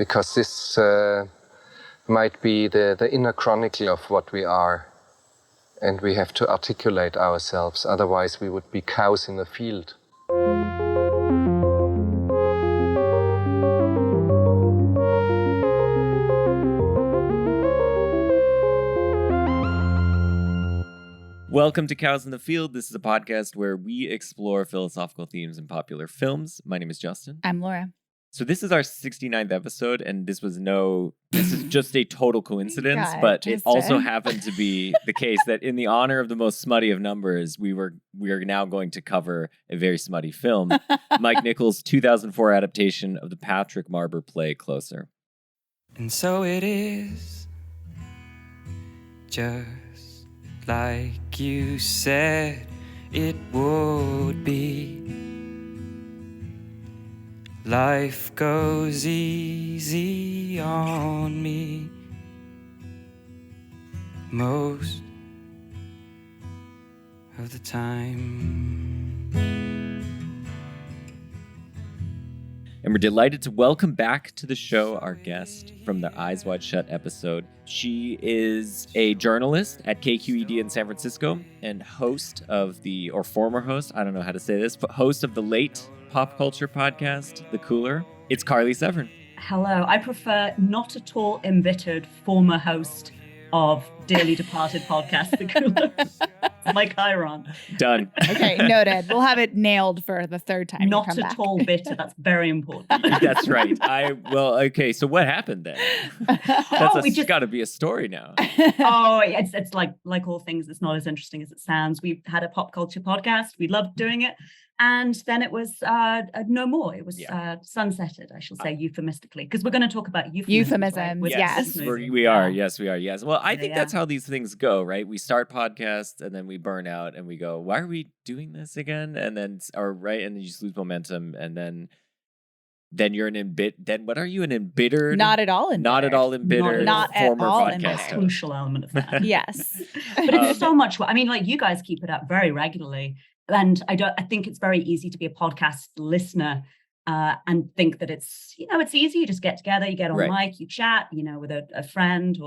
because this might be the inner chronicle of what we are. And we have to articulate ourselves, otherwise we would be cows in a field. Welcome to Cows in the Field. This is a podcast where we explore philosophical themes in popular films. My name is Justin. I'm Laura. So this is our 69th episode, and this is just a total coincidence, but it also happened to be the case that in the honor of the most smutty of numbers, we are now going to cover a very smutty film, Mike Nichols' 2004 adaptation of the Patrick Marber play Closer. And so it is, just like you said it would be. Life goes easy on me most of the time. And we're delighted to welcome back to the show our guest from the Eyes Wide Shut episode. She is a journalist at KQED in San Francisco and host of former host, I don't know how to say this, but host of the late pop culture podcast, The Cooler. It's Carly Severn. Hello. I prefer not at all embittered former host of dearly departed podcast, The Cooler. Like Chiron. Done. Okay, noted. We'll have it nailed for the third time. Not at all bitter. That's very important. That's right. Okay, so what happened then? That's got to be a story now. It's like all things, it's not as interesting as it sounds. We've had a pop culture podcast. We loved doing it. And then it was no more. It was sunsetted, I shall say, euphemistically, because we're going to talk about euphemisms. Right? Yes, we are. Yes, we are. Yes. Well, I think that's how these things go, right? We start podcasts and then we burn out and we go, why are we doing this again? And then, and then you just lose momentum. And then you're then what are you, an embittered? Not at all embittered. Not at all embittered. Not former at all podcast embittered. host. Crucial element of that. Yes. But it's so much. I mean, like you guys keep it up very regularly. And I think it's very easy to be a podcast listener and think that it's easy. You just get together, you get on mic, you chat, with a friend,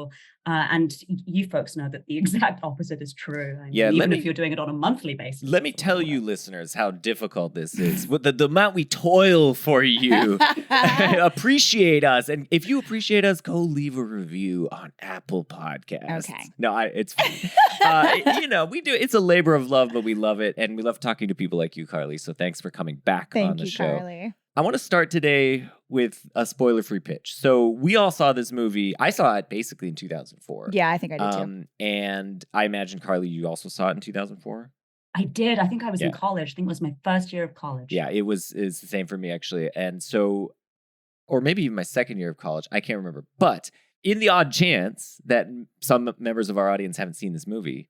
and you folks know that the exact opposite is true. I mean, even if you're doing it on a monthly basis. Let me tell you, listeners, how difficult this is. With the amount we toil for you. Appreciate us. And if you appreciate us, go leave a review on Apple Podcasts. Okay. No, it's we do. It's a labor of love, but we love it. And we love talking to people like you, Carly. So thanks for coming back on the show. Thank you, Carly. I want to start today with a spoiler-free pitch. So we all saw this movie. I saw it basically in 2004. Yeah, I think I did too. And I imagine, Carly, you also saw it in 2004? I did. I think I was in college. I think it was my first year of college. Yeah, it's the same for me, actually. And so, or maybe even my second year of college. I can't remember. But in the odd chance that some members of our audience haven't seen this movie,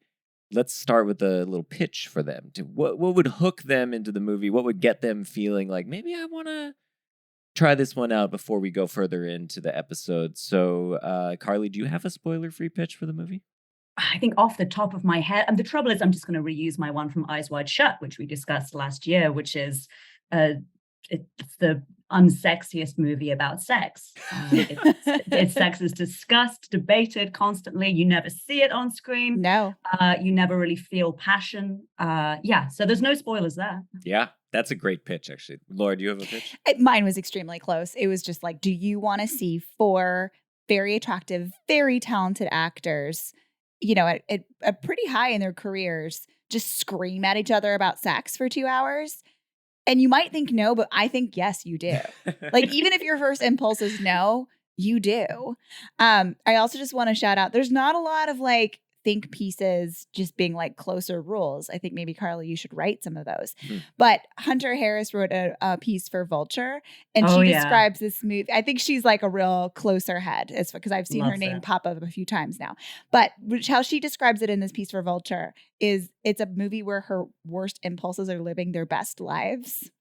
let's start with a little pitch for them. What would hook them into the movie? What would get them feeling like, maybe I want to try this one out before we go further into the episode? So, Carly, do you have a spoiler-free pitch for the movie? I think off the top of my head, and the trouble is I'm just going to reuse my one from Eyes Wide Shut, which we discussed last year, which is it's the unsexiest movie about sex. Sex is discussed, debated constantly. You never see it on screen. No. You never really feel passion. So there's no spoilers there. Yeah, that's a great pitch, actually. Laura, do you have a pitch? Mine was extremely close. It was just like, do you want to see four very attractive, very talented actors, at pretty high in their careers, just scream at each other about sex for 2 hours? And you might think no, but I think yes, you do. Like, even if your first impulse is no, you do. I also just want to shout out, there's not a lot of think pieces just being closer rules. I think maybe, Carly, you should write some of those. But Hunter Harris wrote a piece for Vulture, and she describes this movie. I think she's a real closer head. It's because I've seen her name pop up a few times now. But how she describes it in this piece for Vulture is it's a movie where her worst impulses are living their best lives.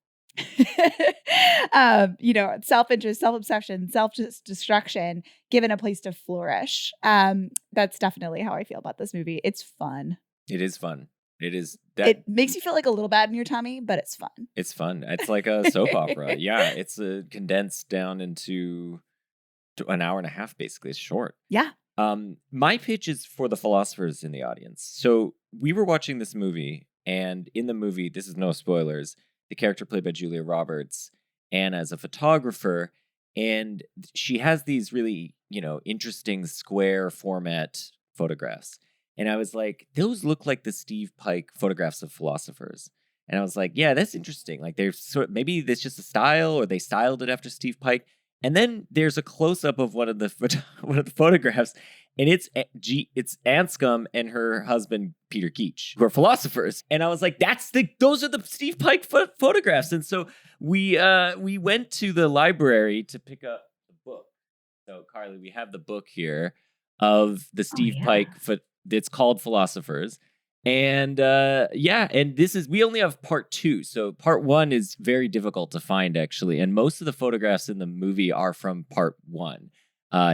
Self-interest, self-obsession, self-destruction, given a place to flourish. That's definitely how I feel about this movie. It's fun. It is fun. It is. It makes you feel like a little bad in your tummy, but it's fun. It's fun. It's like a soap opera. Yeah, it's condensed down into an hour and a half, basically. It's short. Yeah. My pitch is for the philosophers in the audience. So we were watching this movie, and in the movie, this is no spoilers, the character played by Julia Roberts, Anna, is a photographer, and she has these really, interesting square format photographs. And I was like, those look like the Steve Pike photographs of philosophers. And I was like, yeah, that's interesting. Like, they're maybe that's just a style, or they styled it after Steve Pike. And then there's a close up of one of the photographs, and it's Anscombe and her husband Peter Keach, who are philosophers. And I was like, those are the Steve Pike photographs. And so we went to the library to pick up the book. So Carly, we have the book here of the Steve Pike. It's called Philosophers. And and we only have part 2. So part 1 is very difficult to find, actually. And most of the photographs in the movie are from part 1,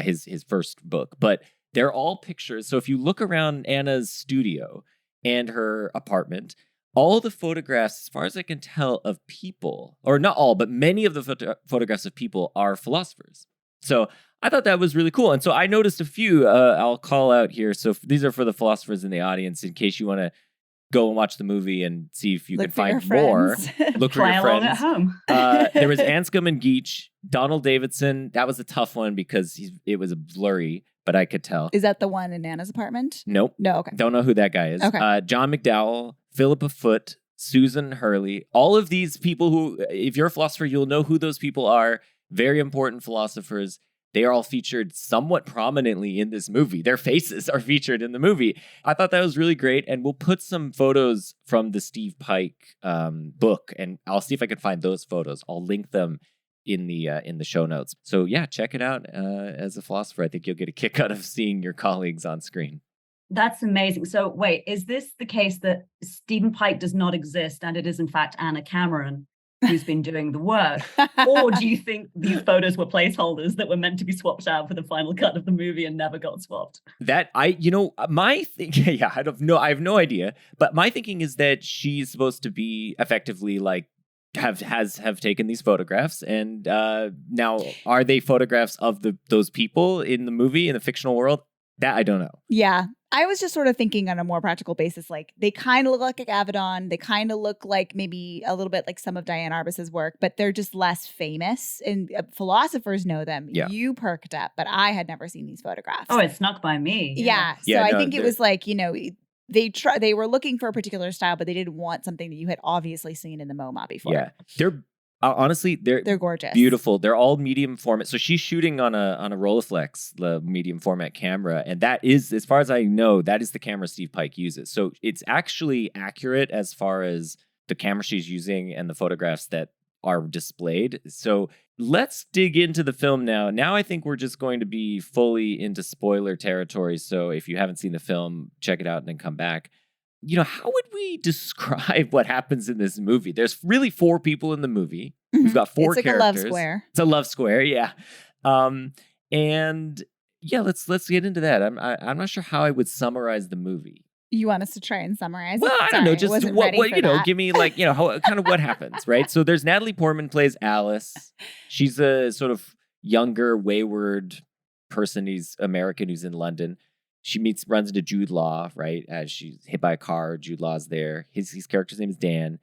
his first book. But they're all pictures. So if you look around Anna's studio and her apartment, all the photographs, as far as I can tell, of people, or not all, but many of the photographs of people are philosophers. So I thought that was really cool. And so I noticed a few I'll call out here. So these are for the philosophers in the audience, in case you want to go and watch the movie and see if you can find more. Look for your friends. At home. There was Anscombe and Geach, Donald Davidson. That was a tough one because it was blurry, but I could tell. Is that the one in Anna's apartment? Nope. No, okay. Don't know who that guy is. Okay. John McDowell, Philippa Foot, Susan Hurley. All of these people who, if you're a philosopher, you'll know who those people are. Very important philosophers. They are all featured somewhat prominently in this movie. Their faces are featured in the movie. I thought that was really great. And we'll put some photos from the Steve Pike book, and I'll see if I can find those photos. I'll link them in the show notes. So yeah, check it out as a philosopher. I think you'll get a kick out of seeing your colleagues on screen. That's amazing. So wait, is this the case that Stephen Pike does not exist and it is in fact Anna Cameron who's been doing the work? Or do you think these photos were placeholders that were meant to be swapped out for the final cut of the movie and never got swapped? My thinking, I have no idea. But my thinking is that she's supposed to be effectively like have taken these photographs, and now are they photographs of those people in the movie, in the fictional world? That I don't know. Yeah. I was just sort of thinking on a more practical basis, like they kind of look like Avedon. They kind of look like maybe a little bit like some of Diane Arbus's work, but they're just less famous. And philosophers know them. Yeah. You perked up, but I had never seen these photographs. Oh, it snuck by me. Yeah. So I think it was like, they were looking for a particular style, but they didn't want something that you had obviously seen in the MoMA before. Yeah. They're honestly, they're gorgeous, beautiful. They're all medium format. So she's shooting on a Rolleiflex, the medium format camera, and that is, as far as I know, that is the camera Steve Pike uses. So it's actually accurate as far as the camera she's using and the photographs that are displayed. So let's dig into the film now. Now I think we're just going to be fully into spoiler territory. So if you haven't seen the film, check it out and then come back. How would we describe what happens in this movie? There's really 4 people in the movie. We've got 4 it's like characters. A love square. It's a love square, yeah. And yeah, let's get into that. I'm not sure how I would summarize the movie. You want us to try and summarize it? Well, I don't know. Just what give me like, how, kind of what happens, right? So there's Natalie Portman plays Alice. She's a sort of younger, wayward person. He's American who's in London. She runs into Jude Law, right? As she's hit by a car, Jude Law's there. His character's name is Dan.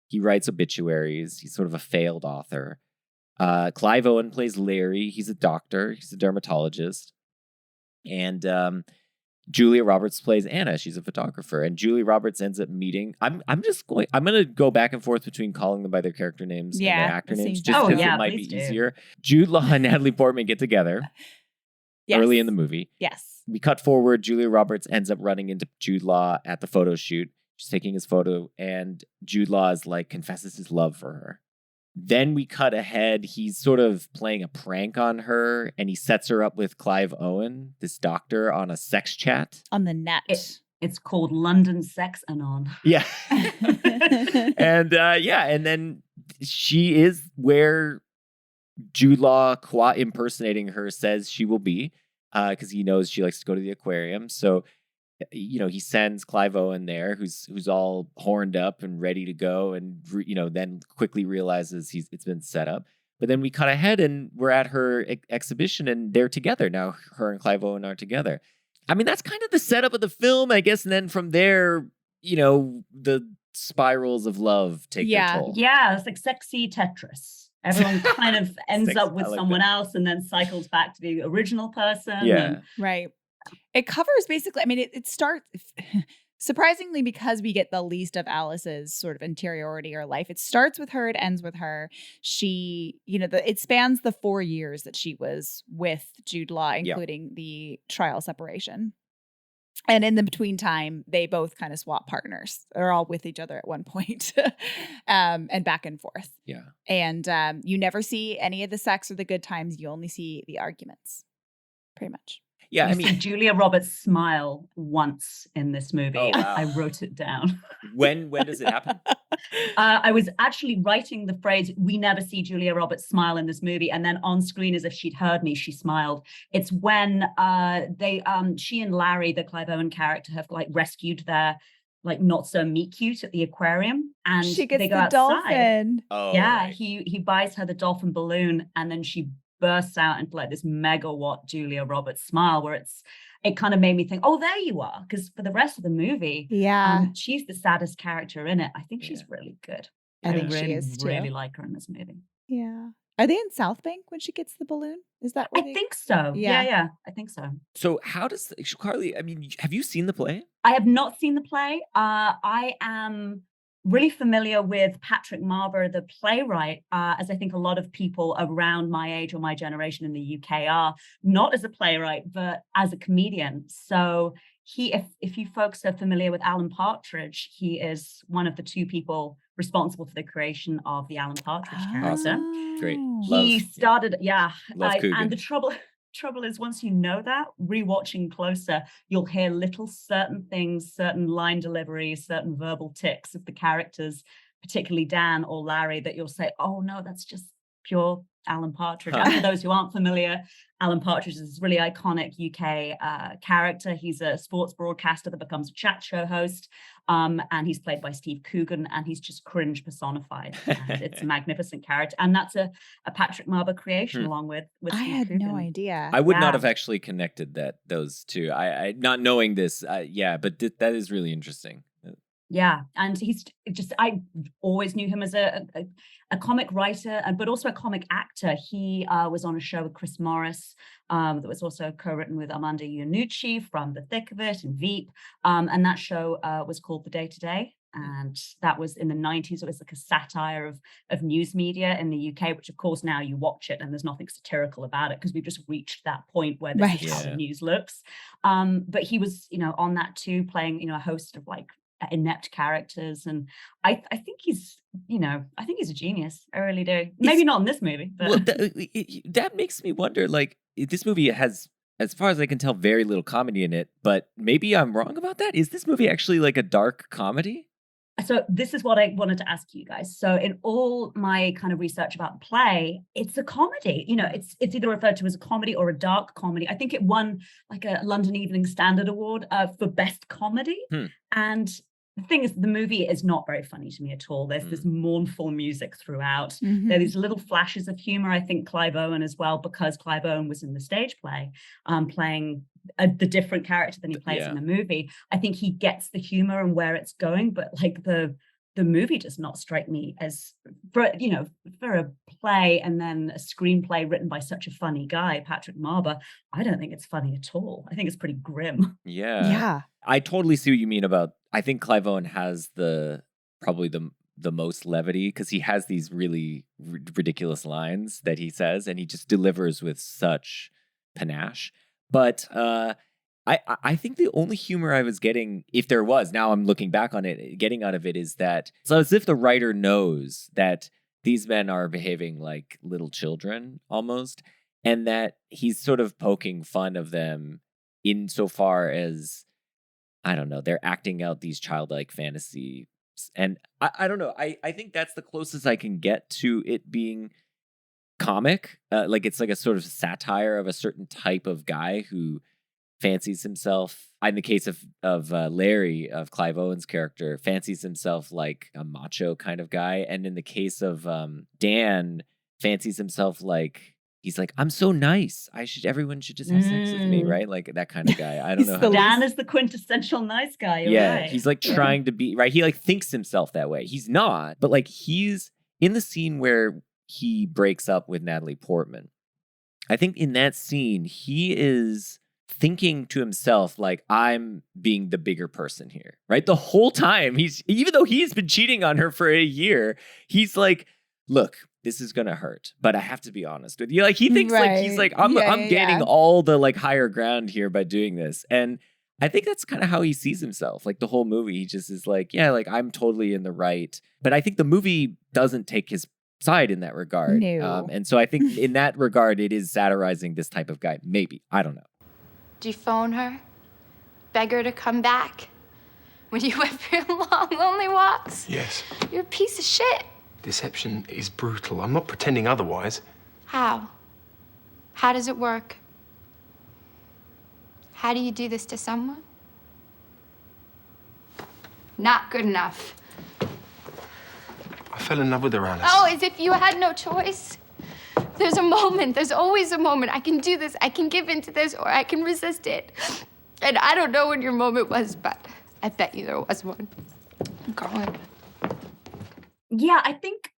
He writes obituaries. He's sort of a failed author. Clive Owen plays Larry. He's a doctor. He's a dermatologist. And Julia Roberts plays Anna. She's a photographer. And Julia Roberts ends up meeting. I'm going to go back and forth between calling them by their character names and their actor names, just because it might be easier. Jude Law and Natalie Portman get together early in the movie. Yes. We cut forward. Julia Roberts ends up running into Jude Law at the photo shoot. She's taking his photo, and Jude Law is like confesses his love for her. Then we cut ahead. He's sort of playing a prank on her, and he sets her up with Clive Owen, this doctor, on a sex chat on the net. It's called London Sex Anon. Yeah, and and then she is where Jude Law, impersonating her, says she will be. Because he knows she likes to go to the aquarium. So, he sends Clive Owen there, who's all horned up and ready to go, and then quickly realizes it's been set up. But then we cut ahead and we're at her exhibition and they're together. Now her and Clive Owen are together. I mean, that's kind of the setup of the film, I guess. And then from there, the spirals of love take their toll. Yeah, it's like sexy Tetris. Everyone kind of ends up with someone else and then cycles back to the original person. Yeah. Right. It covers basically, I mean, it starts, surprisingly, because we get the least of Alice's sort of interiority or life. It starts with her, it ends with her. She, it spans the 4 years that she was with Jude Law, including the trial separation. And in the between time, they both kind of swap partners. They're all with each other at one point, and back and forth. Yeah. And you never see any of the sex or the good times. You only see the arguments, pretty much. Yeah, I mean, Julia Roberts smile once in this movie. Oh, wow. I wrote it down. When does it happen? I was actually writing the phrase, we never see Julia Roberts smile in this movie. And then on screen, as if she'd heard me, she smiled. It's when she and Larry, the Clive Owen character, have rescued their not so meet cute at the aquarium. And she gets they go the outside. dolphin. Oh, yeah, right. he buys her the dolphin balloon and then she bursts out into this megawatt Julia Roberts smile where it kind of made me think, oh, there you are. Because for the rest of the movie, she's the saddest character in it. I think she's really good. I think really, she is too. really like her in this movie. Yeah. Are they in South Bank when she gets the balloon? Is that where I think so. Yeah, I think so. So how does Carly, I mean, have you seen the play? I have not seen the play. I am really familiar with Patrick Marber, the playwright, as I think a lot of people around my age or my generation in the UK are, not as a playwright, but as a comedian. So if you folks are familiar with Alan Partridge, he is one of the two people responsible for the creation of the Alan Partridge character. Awesome. Great. He started, and the trouble is once you know that, rewatching closer, you'll hear little certain things, certain line deliveries, certain verbal tics of the characters, particularly Dan or Larry, that you'll say, oh no, that's just pure Alan Partridge. And for those who aren't familiar, Alan Partridge is this really iconic UK character. He's a sports broadcaster that becomes a chat show host. And he's played by Steve Coogan, and he's just cringe personified. And it's a magnificent character. And that's a Patrick Marber creation along with I Steve had Coogan. no idea. I would not have actually connected those two. I not knowing this, but that is really interesting. Yeah, and I always knew him as a comic writer, but also a comic actor. He was on a show with Chris Morris that was also co-written with Armando Iannucci from The Thick of It and Veep. And that show was called The Day to Day. And that was in the 90s. It was like a satire of news media in the UK, which of course now you watch it and there's nothing satirical about it because we've just reached that point where this is how the news looks. But he was, on that too, playing, a host of inept characters, and I think he's a genius. I really do. Maybe not in this movie, but well, that makes me wonder. This movie has, as far as I can tell, very little comedy in it. But maybe I'm wrong about that. Is this movie actually a dark comedy? So this is what I wanted to ask you guys. So in all my kind of research about the play, it's a comedy. It's either referred to as a comedy or a dark comedy. I think it won a London Evening Standard Award for best comedy. And the thing is, the movie is not very funny to me at all. There's this mournful music throughout. Mm-hmm. There are these little flashes of humor. I think Clive Owen as well, because Clive Owen was in the stage play, playing the different character than he plays in the movie. I think he gets the humor and where it's going, but the movie does not strike me as, for a play and then a screenplay written by such a funny guy, Patrick Marber, I don't think it's funny at all. I think it's pretty grim. Yeah. I totally see what you mean about, I think Clive Owen has probably the most levity because he has these really ridiculous lines that he says and he just delivers with such panache. But I think the only humor I was getting, if there was, now I'm looking back on it, getting out of it is that it's as if the writer knows that these men are behaving like little children almost, and that he's sort of poking fun of them insofar as, I don't know, they're acting out these childlike fantasies. And I don't know, I think that's the closest I can get to it being comic. It's like a sort of satire of a certain type of guy who fancies himself, in the case of Larry, of Clive Owen's character, fancies himself like a macho kind of guy. And in the case of Dan, fancies himself like, he's like, I'm so nice. Everyone should just have sex with me, right? Like that kind of guy. I don't know. Dan is the quintessential nice guy. You're right. He's like trying to be, right? He like thinks himself that way. He's not, but like he's in the scene where he breaks up with Natalie Portman. I think in that scene, he is thinking to himself, like, I'm being the bigger person here, right? The whole time, even though he's been cheating on her for a year, he's like, look, this is going to hurt, but I have to be honest with you. Like, he thinks like, he's like, I'm gaining all the like higher ground here by doing this. And I think that's kind of how he sees himself. Like the whole movie, he just is like, yeah, like I'm totally in the right. But I think the movie doesn't take his side in that regard. No. And so I think in that regard, it is satirizing this type of guy. Maybe. I don't know. Do you phone her? Beg her to come back? When you went for your long, lonely walks? Yes. You're a piece of shit. Deception is brutal. I'm not pretending otherwise. How? How does it work? How do you do this to someone? Not good enough. I fell in love with her, Alice. Oh, as if you had no choice. There's a moment. There's always a moment. I can do this. I can give in to this, or I can resist it. And I don't know when your moment was, but I bet you there was one. I'm calling. Yeah, I think,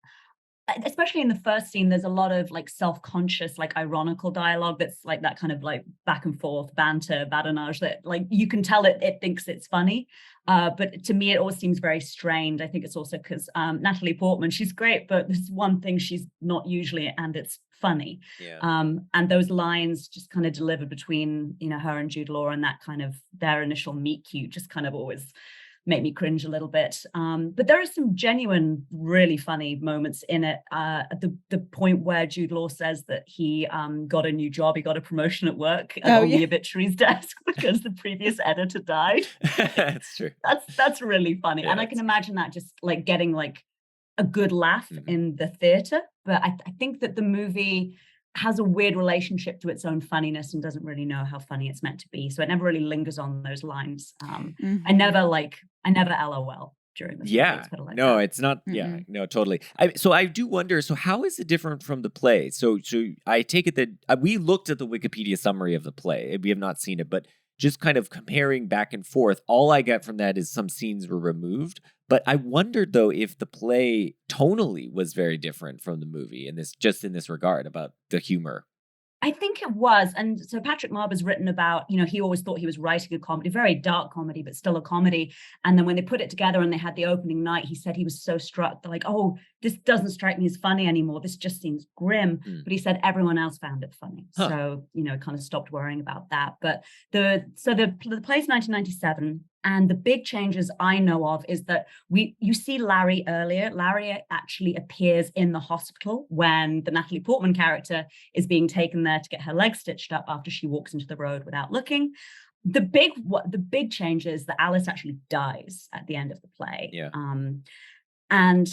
especially in the first scene, there's a lot of like self-conscious, like ironical dialogue that's like that kind of like back and forth banter, badinage that like you can tell it thinks it's funny. But to me, it always seems very strained. I think it's also because Natalie Portman, she's great, but there's one thing she's not usually, and it's funny. Yeah. And those lines just kind of delivered between, you know, her and Jude Law and that kind of their initial meet cute just kind of always make me cringe a little bit. But there are some genuine, really funny moments in it. At the point where Jude Law says that he got a new job, he got a promotion at work on the obituaries desk because the previous editor died. That's true. That's really funny. Yeah, and I can imagine that just like getting like a good laugh in the theater. But I think that the movie has a weird relationship to its own funniness and doesn't really know how funny it's meant to be. So it never really lingers on those lines. I never LOL during this. Yeah. No, it's not. Yeah, no, totally. So I do wonder, so how is it different from the play? So I take it that we looked at the Wikipedia summary of the play. We have not seen it, but just kind of comparing back and forth, all I get from that is some scenes were removed. But I wondered, though, if the play tonally was very different from the movie in this regard about the humor. I think it was. And so Patrick Marber's written about, you know, he always thought he was writing a comedy, very dark comedy, but still a comedy. And then when they put it together and they had the opening night, he said he was so struck. They're like, oh, this doesn't strike me as funny anymore. This just seems grim. But he said everyone else found it funny. So, you know, kind of stopped worrying about that. But the play's 1997. And the big changes I know of is that you see Larry earlier. Larry actually appears in the hospital when the Natalie Portman character is being taken there to get her leg stitched up after she walks into the road without looking. The big change is that Alice actually dies at the end of the play. Yeah. And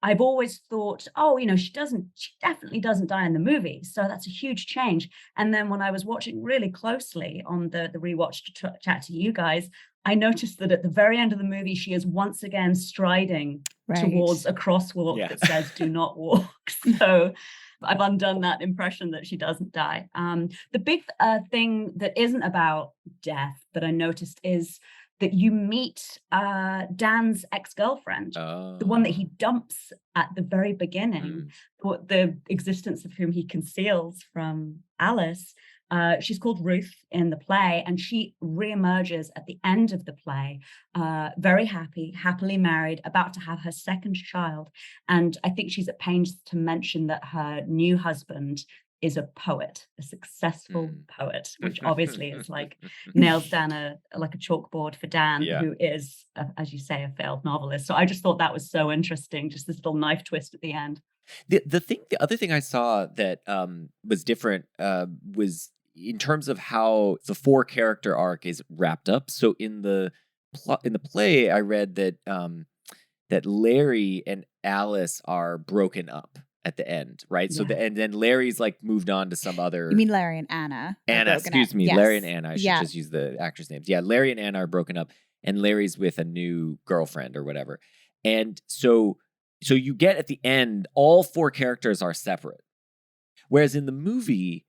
I've always thought, oh, you know, she definitely doesn't die in the movie. So that's a huge change. And then when I was watching really closely on the rewatch to chat to you guys, I noticed that at the very end of the movie, she is once again striding towards a crosswalk that says, do not walk. So I've undone that impression that she doesn't die. The big thing that isn't about death that I noticed is that you meet Dan's ex-girlfriend, the one that he dumps at the very beginning, the existence of whom he conceals from Alice. She's called Ruth in the play, and she reemerges at the end of the play, very happily married, about to have her second child. And I think she's at pains to mention that her new husband is a poet, a successful poet, which obviously is like nails down a chalkboard for Dan, who is, as you say, a failed novelist. So I just thought that was so interesting, just this little knife twist at the end. The other thing I saw that was different was in terms of how the 4-character arc is wrapped up. So in the play, I read that that Larry and Alice are broken up at the end, right? So and then Larry's like moved on to some other. You mean Larry and Anna? Excuse me, yes. Larry and Anna. I should just use the actors' names. Yeah, Larry and Anna are broken up, and Larry's with a new girlfriend or whatever. And so you get at the end, all 4 characters are separate. Whereas in the movie,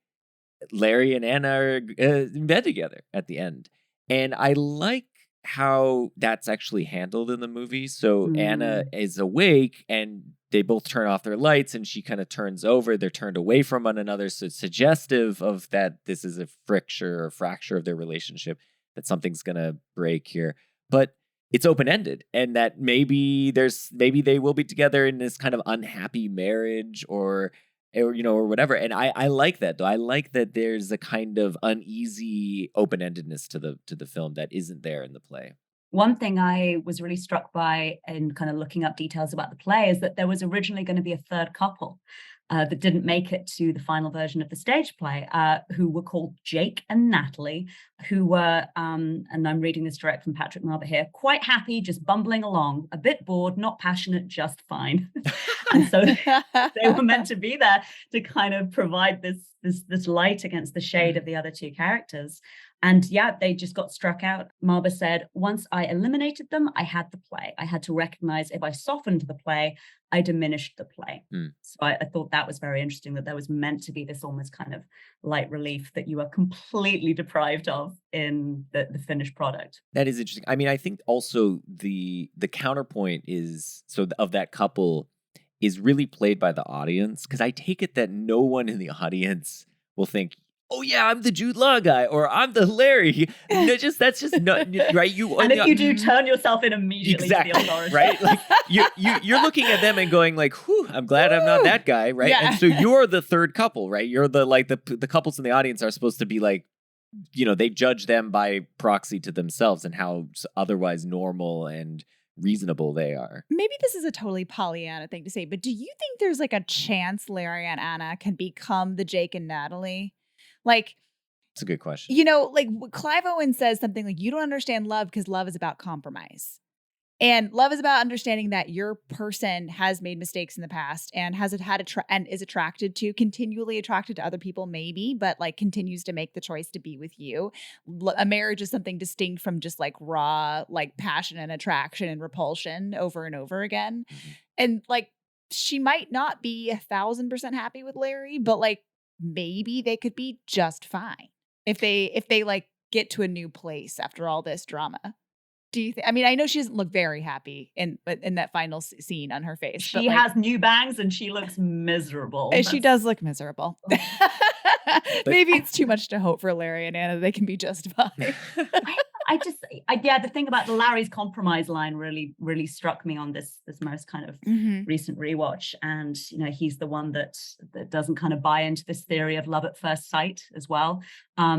Larry and Anna are in bed together at the end. And I like how that's actually handled in the movie. So Anna is awake and they both turn off their lights and she kind of turns over. They're turned away from one another. So it's suggestive of that this is a fracture of their relationship, that something's going to break here. But it's open-ended, and that maybe they will be together in this kind of unhappy marriage or whatever. And I like that, though. I like that there's a kind of uneasy open-endedness to the film that isn't there in the play. One thing I was really struck by in kind of looking up details about the play is that there was originally going to be a third couple that didn't make it to the final version of the stage play, who were called Jake and Natalie, who were, and I'm reading this direct from Patrick Marber here, quite happy, just bumbling along, a bit bored, not passionate, just fine. And so they were meant to be there to kind of provide this light against the shade of the other two characters. And yeah, they just got struck out. Marber said, once I eliminated them, I had the play. I had to recognize if I softened the play, I diminished the play. So I thought that was very interesting, that there was meant to be this almost kind of light relief that you are completely deprived of in the finished product. That is interesting. I mean, I think also the counterpoint is, so of that couple is really played by the audience, because I take it that no one in the audience will think, oh yeah, I'm the Jude Law guy, or I'm the Larry. That's just not right. And if you do, turn yourself in immediately to the authority, right? Like you're looking at them and going like, "Whew, I'm glad I'm not that guy," right? Yeah. And so you're the third couple, right? You're the couples in the audience are supposed to be like, they judge them by proxy to themselves and how otherwise normal and reasonable they are. Maybe this is a totally Pollyanna thing to say, but do you think there's like a chance Larry and Anna can become the Jake and Natalie? Like, it's a good question. Like Clive Owen says something like, you don't understand love because love is about compromise. And love is about understanding that your person has made mistakes in the past and and is continually attracted to other people, maybe, but like continues to make the choice to be with you. A marriage is something distinct from just like raw, like passion and attraction and repulsion over and over again. And like, she might not be 1,000% happy with Larry, but like, maybe they could be just fine if they like get to a new place after all this drama. Do you think? I mean, I know she doesn't look very happy in that final scene on her face. She has new bangs and she looks miserable. She does look miserable. Maybe it's too much to hope for Larry and Anna. They can be just fine. The thing about the Larry's compromise line really, really struck me on this most kind of recent rewatch. And, he's the one that doesn't kind of buy into this theory of love at first sight as well. I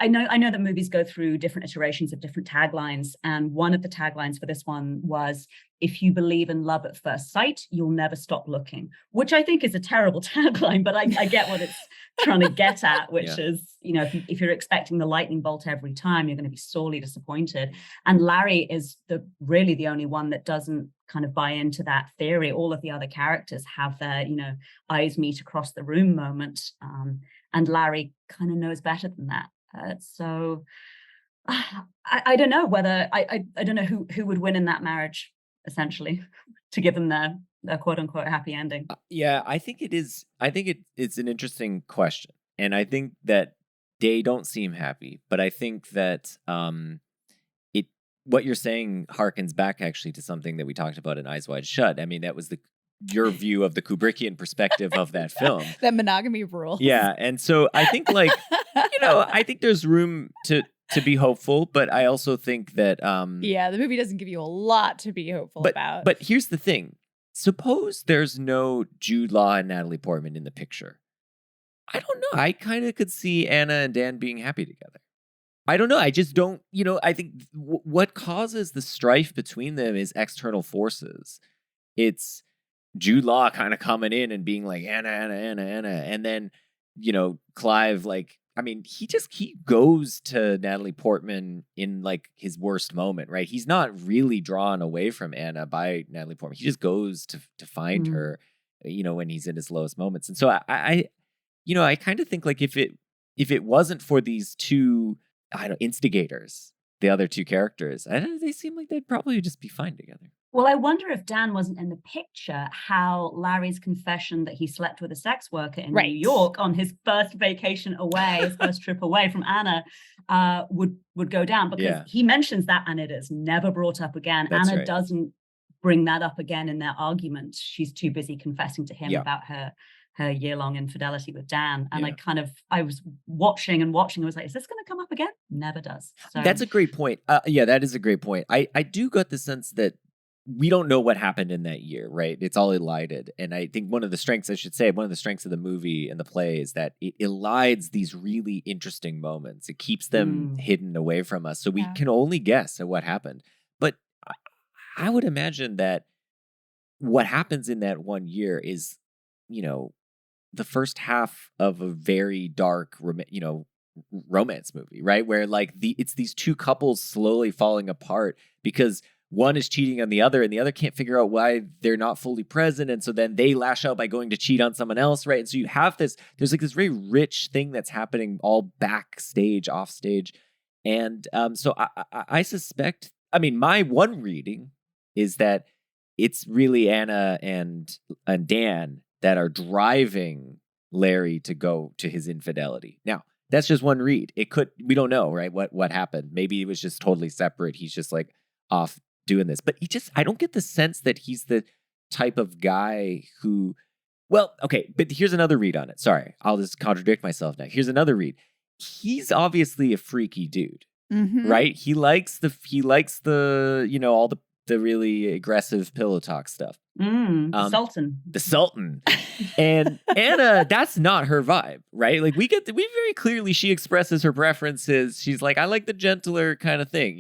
know that movies go through different iterations of different taglines. And one of the taglines for this one was, if you believe in love at first sight, you'll never stop looking, which I think is a terrible tagline, but I get what it's trying to get at, which is, if you're expecting the lightning bolt every time, you're going to be sorely disappointed. And Larry is really the only one that doesn't kind of buy into that theory. All of the other characters have their, eyes meet across the room moment. And Larry kind of knows better than that. So I don't know whether I don't know who would win in that marriage, essentially, to give them their quote unquote happy ending. I think it is. I think it's an interesting question, and I think that they don't seem happy, but I think that what you're saying harkens back actually to something that we talked about in Eyes Wide Shut. I mean, that was your view of the Kubrickian perspective of that film. That monogamy rule. Yeah. And so I think I think there's room to be hopeful, but I also think that the movie doesn't give you a lot to be hopeful about. But here's the thing. Suppose there's no Jude Law and Natalie Portman in the picture. I don't know. I kind of could see Anna and Dan being happy together. I don't know. I just don't, I think what causes the strife between them is external forces. It's Jude Law kind of coming in and being like, Anna. And then, Clive, like, I mean, he goes to Natalie Portman in like his worst moment, right? He's not really drawn away from Anna by Natalie Portman. He just goes to find her, when he's in his lowest moments. And so I kind of think like if it wasn't for these two, instigators, the other two characters, they seem like they'd probably just be fine together. Well, I wonder if Dan wasn't in the picture, how Larry's confession that he slept with a sex worker in New York on his first vacation away, his first trip away from Anna, would go down, because he mentions that and it is never brought up again. That's Anna right. doesn't bring that up again in their argument. She's too busy confessing to him about her year-long infidelity with Dan. And I was watching. I was like, is this going to come up again? Never does. So. That's a great point. That is a great point. I do get the sense that we don't know what happened in that year, right? It's all elided. And I think one of the strengths of the movie and the play is that it elides these really interesting moments. It keeps them hidden away from us. So we can only guess at what happened. But I would imagine that what happens in that one year is, the first half of a very dark, romance movie, right? Where it's these two couples slowly falling apart because one is cheating on the other and the other can't figure out why they're not fully present. And so then they lash out by going to cheat on someone else, right? And so you have there's this very rich thing that's happening all backstage, off stage. And so I suspect, my one reading is that it's really Anna and Dan that are driving Larry to go to his infidelity. Now, that's just one read. We don't know, right? What happened? Maybe it was just totally separate. He's just off doing this. But I don't get the sense that he's the type of guy who, but here's another read on it. Sorry, I'll just contradict myself now. Here's another read. He's obviously a freaky dude, right? He likes the all the really aggressive pillow talk stuff. The Sultan. And Anna, that's not her vibe, right? We very clearly, she expresses her preferences. She's like, I like the gentler kind of thing,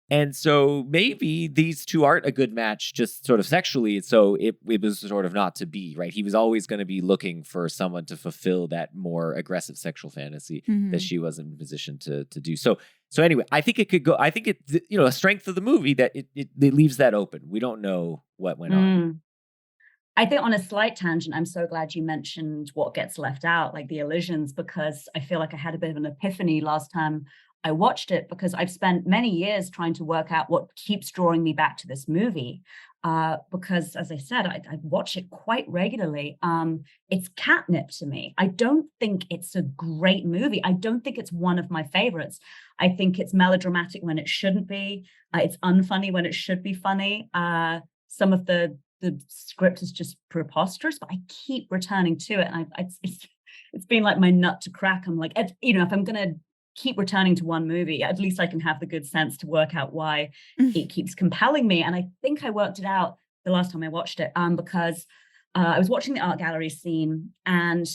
And so maybe these two aren't a good match just sort of sexually. So it was sort of not to be, right? He was always going to be looking for someone to fulfill that more aggressive sexual fantasy that she wasn't in a position to do. So anyway, I think it could go, I think it, a strength of the movie that it leaves that open. We don't know what went on. I think on a slight tangent, I'm so glad you mentioned what gets left out, like the elisions, because I feel like I had a bit of an epiphany last time I watched it, because I've spent many years trying to work out what keeps drawing me back to this movie. Because as I said, I watch it quite regularly. It's catnip to me. I don't think it's a great movie. I don't think it's one of my favorites. I think it's melodramatic when it shouldn't be. It's unfunny when it should be funny. Some of the script is just preposterous, but I keep returning to it. And it's been like my nut to crack. I'm like, if I'm going to keep returning to one movie, at least I can have the good sense to work out why it keeps compelling me. And I think I worked it out the last time I watched it, because I was watching the art gallery scene, and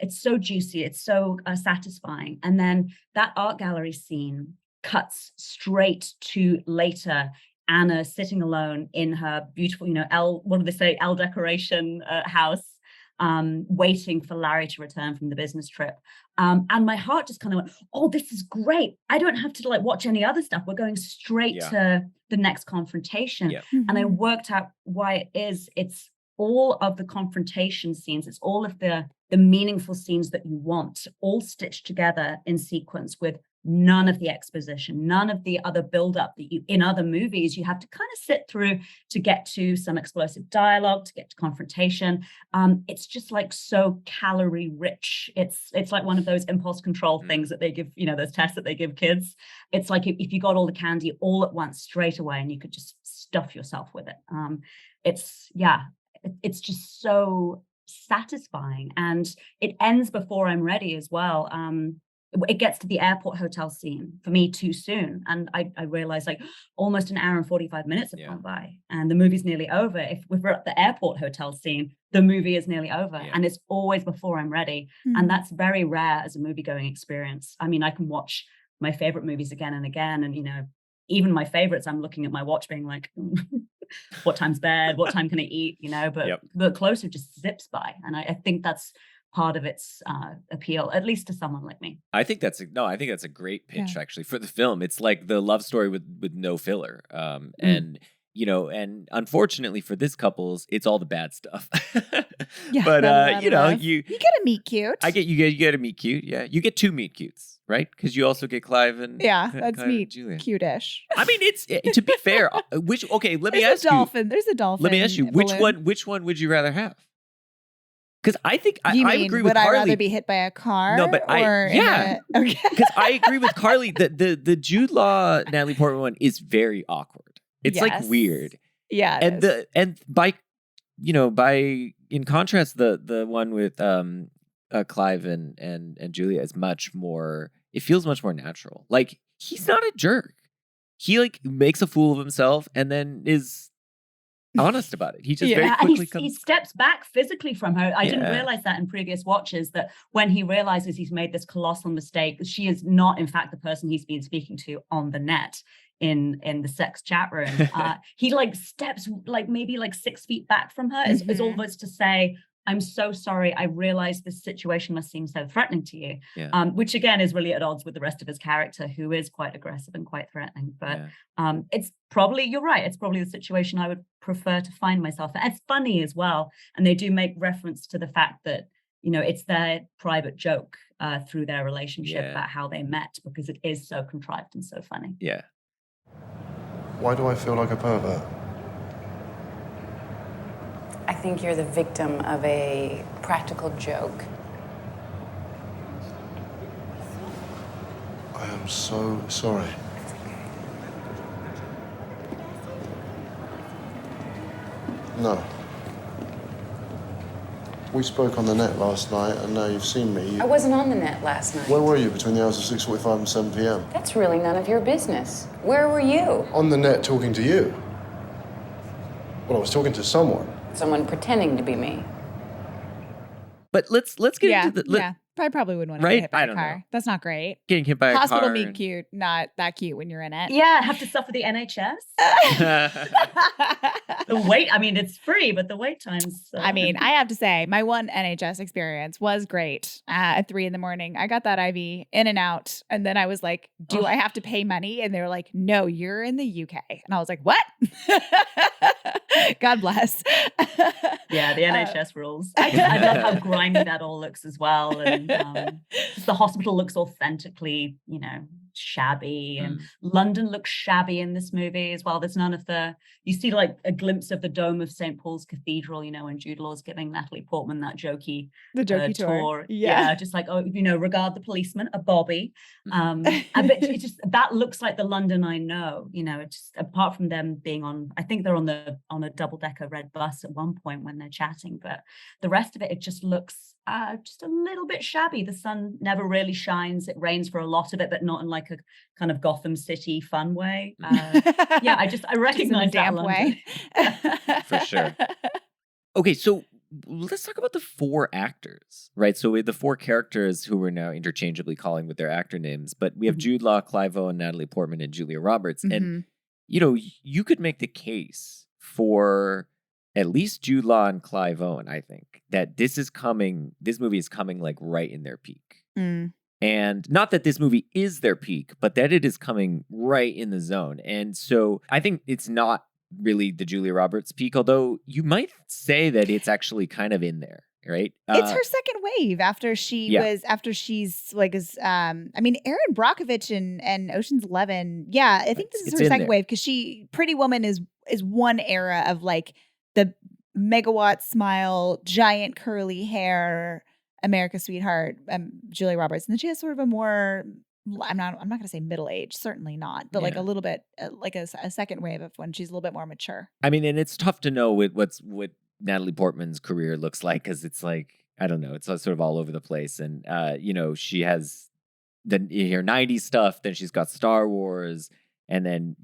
it's so juicy, it's so satisfying. And then that art gallery scene cuts straight to later, Anna sitting alone in her beautiful, L decoration house, waiting for Larry to return from the business trip. And my heart just kind of went, oh, this is great. I don't have to watch any other stuff. We're going straight to the next confrontation. Yeah. And I worked out why it is. It's all of the confrontation scenes. It's all of the meaningful scenes that you want, all stitched together in sequence with none of the exposition, none of the other buildup that in other movies you have to kind of sit through to get to some explosive dialogue, to get to confrontation. It's just so calorie rich. It's like one of those impulse control things that they give, those tests that they give kids. It's like if you got all the candy all at once straight away and you could just stuff yourself with it. It's just so satisfying, and it ends before I'm ready as well. It gets to the airport hotel scene for me too soon. And I realized almost an hour and 45 minutes have gone by and the movie's nearly over. If we're at the airport hotel scene, the movie is nearly over and it's always before I'm ready. And that's very rare as a movie going experience. I mean, I can watch my favorite movies again and again. And, even my favorites, I'm looking at my watch being like, what time's bed? What time can I eat? But the closer just zips by. And I think that's part of its appeal, at least to someone like me. I think that's a great pitch actually for the film. It's like the love story with no filler. And and unfortunately for this couples, it's all the bad stuff. Yeah, but love. you get a meet cute. you get a meet cute. Yeah, you get 2 meet cutes, right? Because you also get Clive and that's Clive meet and Julia. cute-ish. I mean, it's to be fair. Let me ask you. There's a dolphin. Let me ask you, balloon. which one would you rather have? Because I think I agree with would Carly. I rather be hit by a car? No, but okay. Because I agree with Carly that the Jude Law Natalie Portman one is very awkward. It's like weird. Yeah, by in contrast, the one with Clive and Julia is much more. It feels much more natural. Like he's not a jerk. He like makes a fool of himself and then is honest about it. He just very quickly he steps back physically from her. I didn't realize that in previous watches, that when he realizes he's made this colossal mistake, she is not in fact the person he's been speaking to on the net in the sex chat room. He like steps like maybe like 6 feet back from her as almost to say, I'm so sorry. I realize this situation must seem so threatening to you. Yeah. Which again is really at odds with the rest of his character, who is quite aggressive and quite threatening. But it's probably, you're right, it's probably the situation I would prefer to find myself in. It's funny as well. And they do make reference to the fact that, it's their private joke through their relationship about how they met, because it is so contrived and so funny. Yeah. Why do I feel like a pervert? I think you're the victim of a practical joke. I am so sorry. No. We spoke on the net last night, and now you've seen me. I wasn't on the net last night. Where were you between the hours of 6:45 and 7 p.m.? That's really none of your business. Where were you? On the net talking to you. Well, I was talking to someone. Someone pretending to be me. But let's get into the... I probably wouldn't want to get hit by a car. Know. That's not great. Getting hit by a car. Hospital meet cute, not that cute when you're in it. Yeah, have to suffer the NHS. The wait, I mean, it's free, but the wait times. I mean, I have to say, my one NHS experience was great. At 3 a.m, I got that IV in and out. And then I was like, do I have to pay money? And they were like, no, you're in the UK. And I was like, what? God bless. Yeah, the NHS rules. I love how grimy that all looks as well. And the hospital looks authentically, shabby, and London looks shabby in this movie as well. There's none of you see like a glimpse of the dome of St. Paul's Cathedral, when Jude Law's giving Natalie Portman that jokey tour. Yeah, just like, regard the policeman, a bobby. But it just, that looks like the London I know, it's just, apart from them being I think they're on a double-decker red bus at one point when they're chatting, but the rest of it just looks just a little bit shabby. The sun never really shines. It rains for a lot of it, but not in like a kind of Gotham City fun way. I recognize that way. For sure. Okay, so let's talk about the 4 actors, right? So we have the 4 characters who we're now interchangeably calling with their actor names, but we have Jude Law, Clive Owen, Natalie Portman, and Julia Roberts. And, you could make the case for at least Jude Law and Clive Owen, I think, that this movie is coming like right in their peak. And not that this movie is their peak, but that it is coming right in the zone. And so I think it's not really the Julia Roberts peak, although you might say that it's actually kind of in there, right? It's her second wave after she's like, Aaron Brockovich and Ocean's 11. Yeah, I think this is her second wave, because Pretty Woman is one era of like the megawatt smile, giant curly hair, America's sweetheart, Julia Roberts. And then she has sort of a more, I'm not going to say middle age, certainly not, but like a little bit like a second wave of when she's a little bit more mature. I mean, and it's tough to know what Natalie Portman's career looks like, because it's like, I don't know, it's sort of all over the place. And, she has her 90s stuff, then she's got Star Wars. And then,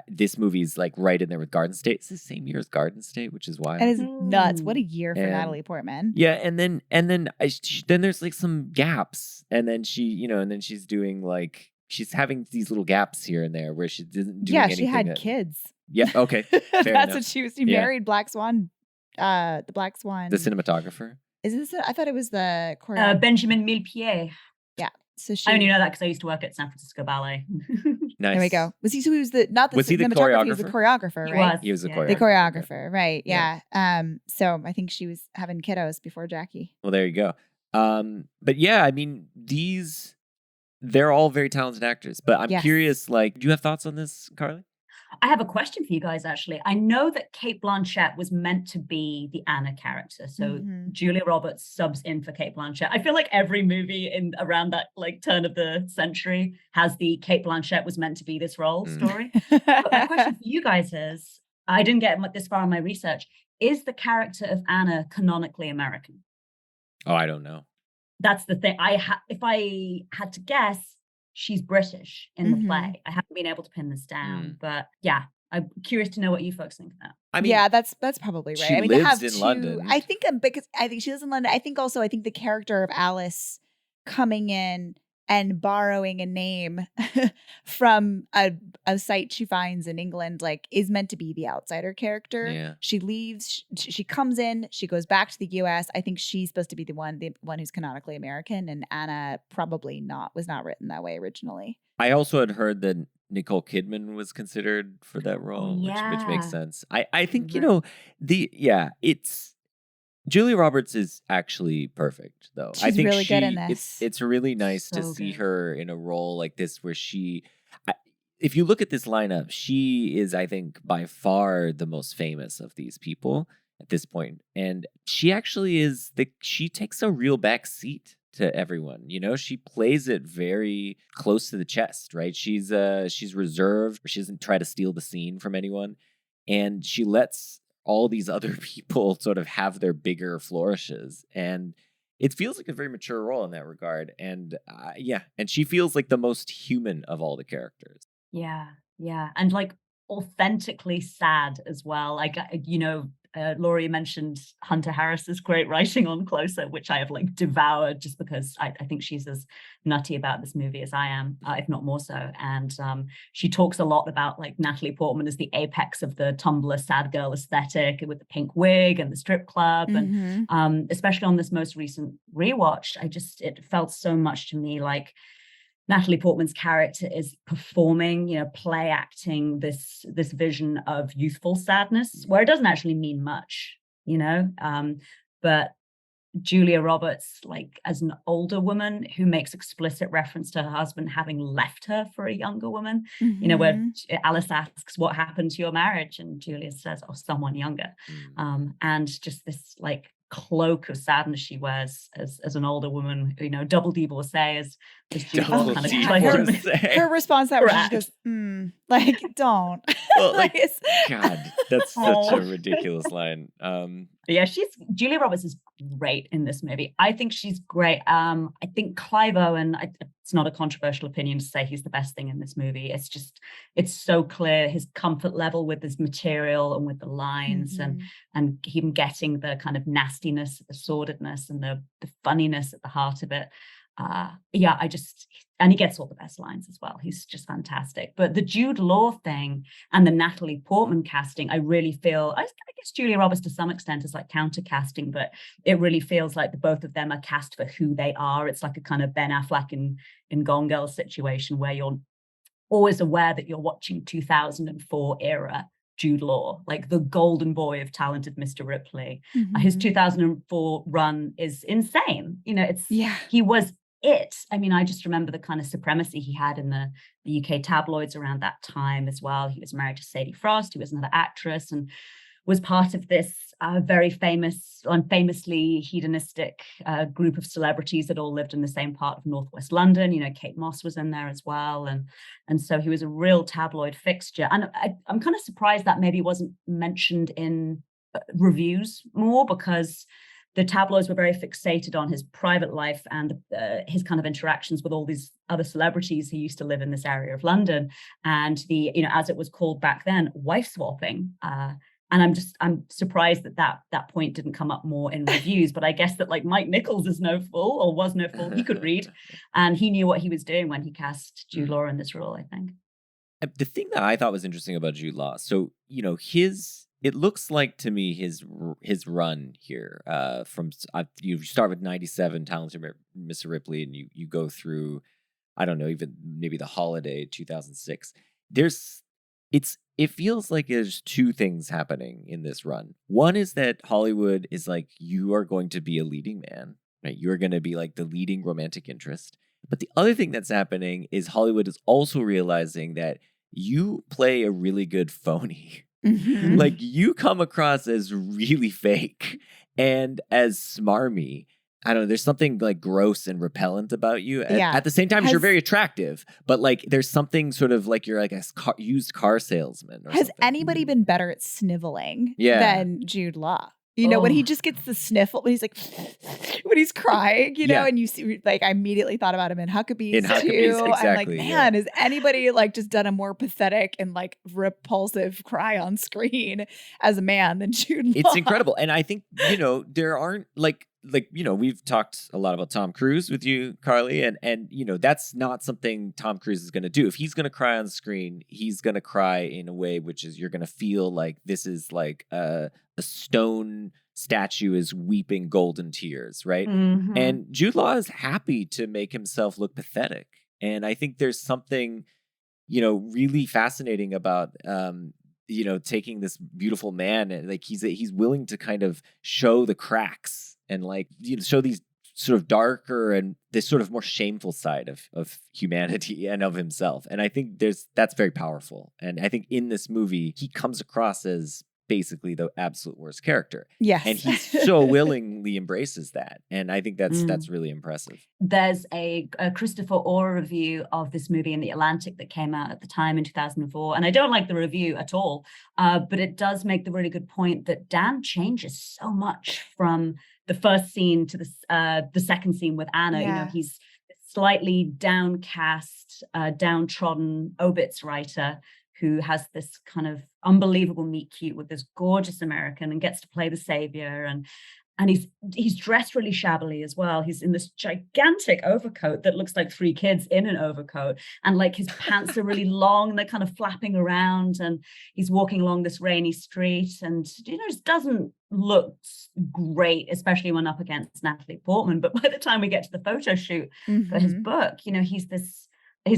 this movie's like right in there with Garden State. It's the same year as Garden State, which is wild. That is nuts. What a year for Natalie Portman. Yeah, and then there's like some gaps, and then she's doing like, she's having these little gaps here and there where she didn't do anything. Yeah, she had kids. Yeah, okay. Fair enough. What she was. She married Black Swan, the Black Swan, the cinematographer. Is this? I thought it was the Benjamin Millepied. Yeah. So she. I only know that because I used to work at San Francisco Ballet. Nice. There we go. Was he? So he was the not the Was he the cinematographer, he was the choreographer? choreographer, He right? was. He was the Yeah. choreographer. The choreographer, right? Yeah. Yeah. So I think she was having kiddos before Jackie. Well, there you go. But yeah, I mean, they're all very talented actors. But I'm Yes. curious, like, do you have thoughts on this, Carly? I have a question for you guys, actually. I know that Cate Blanchett was meant to be the Anna character. So Mhm. Julia Roberts subs in for Cate Blanchett. I feel like every movie in around that like turn of the century has the Cate Blanchett was meant to be this role story. But my question for you guys is, I didn't get this far in my research. Is the character of Anna canonically American? Oh, I don't know. That's the thing. If I had to guess, she's British in the Mhm. play. I haven't been able to pin this down, but yeah, I'm curious to know what you folks think of that. I mean, yeah, that's probably right. she I mean, they lives have in two. London. I think because I think she lives in London. I think the character of Alice coming in and borrowing a name from a site she finds in England, like, is meant to be the outsider character. Yeah. She leaves. She comes in. She goes back to the U.S. I think she's supposed to be the one who's canonically American, and Anna probably was not written that way originally. I also had heard that Nicole Kidman was considered for that role, which makes yeah. sense. I think, Right. it's Julia Roberts is actually perfect, though. I She's think really good in this. It's really nice to So see good. her in a role like this where if you look at this lineup, she is, I think, by far the most famous of these people at this point. And she actually she takes a real back seat to everyone. She plays it very close to the chest, right? She's reserved. She doesn't try to steal the scene from anyone. And she lets all these other people sort of have their bigger flourishes. And it feels like a very mature role in that regard. And and she feels like the most human of all the characters. Yeah, yeah. And like authentically sad as well. Like, Laurie mentioned Hunter Harris's great writing on Closer, which I have like devoured just because I think she's as nutty about this movie as I am, if not more so. And she talks a lot about like Natalie Portman as the apex of the Tumblr sad girl aesthetic with the pink wig and the strip club. Mhm. And especially on this most recent rewatch, it felt so much to me like Natalie Portman's character is performing, play acting this vision of youthful sadness, where it doesn't actually mean much, but Julia Roberts, like as an older woman who makes explicit reference to her husband having left her for a younger woman, where Mhm. Alice asks, "What happened to your marriage?" And Julia says, "Oh, someone younger." And just this like cloak of sadness she wears as an older woman, double divorcee as Jude Law Double kind of divorcee. Her response to that was she Correct. goes, like, don't. Well, like, it's- God, that's such a ridiculous line. Yeah, Julia Roberts is great in this movie. I think she's great. I think Clive Owen, it's not a controversial opinion to say he's the best thing in this movie. It's so clear his comfort level with his material and with the lines and him getting the kind of nastiness, the sordidness and the funniness at the heart of it. And he gets all the best lines as well. He's just fantastic. But the Jude Law thing and the Natalie Portman casting, I really feel, I guess Julia Roberts to some extent is like counter casting, but it really feels like the both of them are cast for who they are. It's like a kind of Ben Affleck in Gone Girl situation where you're always aware that you're watching 2004 era Jude Law, like the golden boy of talented Mr. Ripley. His 2004 run is insane. He was it. I mean, I just remember the kind of supremacy he had in the UK tabloids around that time as well. He was married to Sadie Frost, who was another actress, and was part of this very famously hedonistic group of celebrities that all lived in the same part of Northwest London. Kate Moss was in there as well. And so he was a real tabloid fixture. And I'm kind of surprised that maybe wasn't mentioned in reviews more, because the tabloids were very fixated on his private life and his kind of interactions with all these other celebrities who used to live in this area of London, and the, as it was called back then, wife swapping. And I'm surprised that point didn't come up more in reviews. But I guess that like Mike Nichols is no fool, or was no fool. He could read, and he knew what he was doing when he cast Jude Law in this role, I think. The thing that I thought was interesting about Jude Law, so his it looks like to me his run here you start with 97 Talented Mr. Ripley, and you go through, I don't know, even maybe The Holiday 2006. It feels like there's two things happening in this run. One is that Hollywood is like, you are going to be a leading man, right? You're going to be like the leading romantic interest. But the other thing that's happening is Hollywood is also realizing that you play a really good phony. Mhm. Like, you come across as really fake and as smarmy. I don't know, there's something like gross and repellent about you. At the same time, you're very attractive, but like there's something sort of like you're like a used car salesman. Has something. anybody been better at sniveling Yeah. than Jude Law? You know, when he just gets the sniffle, when he's like, when he's crying, you know, and you see, like, I immediately thought about him in Huckabees too. I'm like, exactly, man, has anybody like just done a more pathetic and like repulsive cry on screen as a man than Jude Law? It's incredible. And I think, you know, there aren't like, you know, we've talked a lot about Tom Cruise with you, Carly, and you know, that's not something Tom Cruise is going to do. If he's going to cry on screen, he's going to cry in a way which is, you're going to feel like this is like a stone statue is weeping golden tears, right? Mhm. And Jude Law is happy to make himself look pathetic. And I think there's something, you know, really fascinating about you know, taking this beautiful man and like he's willing to kind of show the cracks and like, you know, show these sort of darker and this sort of more shameful side of humanity and of himself. And I think that's very powerful. And I think in this movie, he comes across as basically the absolute worst character. Yes. And he so willingly embraces that. And I think that's really impressive. There's a Christopher Orr review of this movie in The Atlantic that came out at the time in 2004. And I don't like the review at all, but it does make the really good point that Dan changes so much from the first scene to the second scene with Anna. Yeah. You know, he's slightly downcast, downtrodden obits writer who has this kind of unbelievable meet cute with this gorgeous American and gets to play the savior. And he's dressed really shabbily as well. He's in this gigantic overcoat that looks like 3 kids in an overcoat. And like his pants are really long, they're kind of flapping around, and he's walking along this rainy street and, you know, just doesn't look great, especially when up against Natalie Portman. But by the time we get to the photo shoot for his book, you know, he's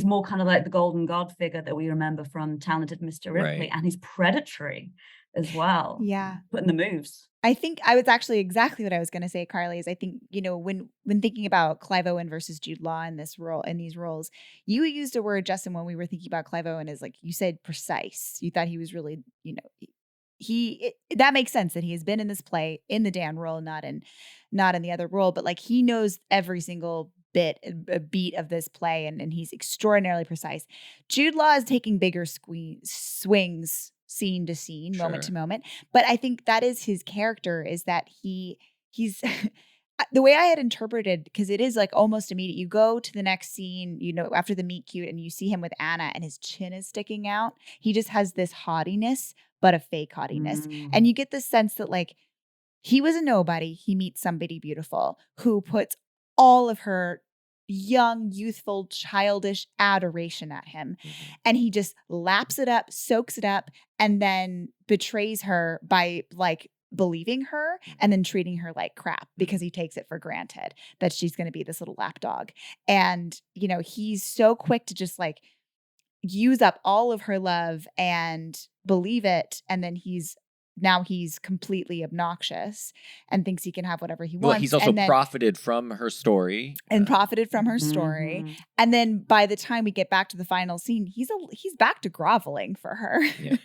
more kind of like the golden god figure that we remember from Talented Mr. Ripley. Right. And he's predatory as well. Yeah. Putting the moves. I think I was actually exactly what I was going to say, Carly, is I think, you know, when thinking about Clive Owen versus Jude Law in this role, in these roles, you used a word, Justin, when we were thinking about Clive Owen, is like, you said precise. You thought he was really, you know, that makes sense that he has been in this play in the Dan role, not in the other role, but like he knows every single beat of this play, and he's extraordinarily precise. Jude Law is taking bigger swings scene to scene, moment to moment. But I think that is his character, is that he's the way I had interpreted, because it is like almost immediate. You go to the next scene, you know, after the meet cute, and you see him with Anna and his chin is sticking out. He just has this haughtiness, but a fake haughtiness. And you get the sense that like he was a nobody. He meets somebody beautiful who puts all of her young, youthful, childish adoration at him. And he just laps it up, soaks it up, and then betrays her by like believing her and then treating her like crap because he takes it for granted that she's going to be this little lapdog. And, you know, he's so quick to just like use up all of her love and believe it. And then he's completely obnoxious and thinks he can have whatever he wants. Well, he's also profited from her story. And profited from her story. And then by the time we get back to the final scene, he's back to groveling for her. Yeah.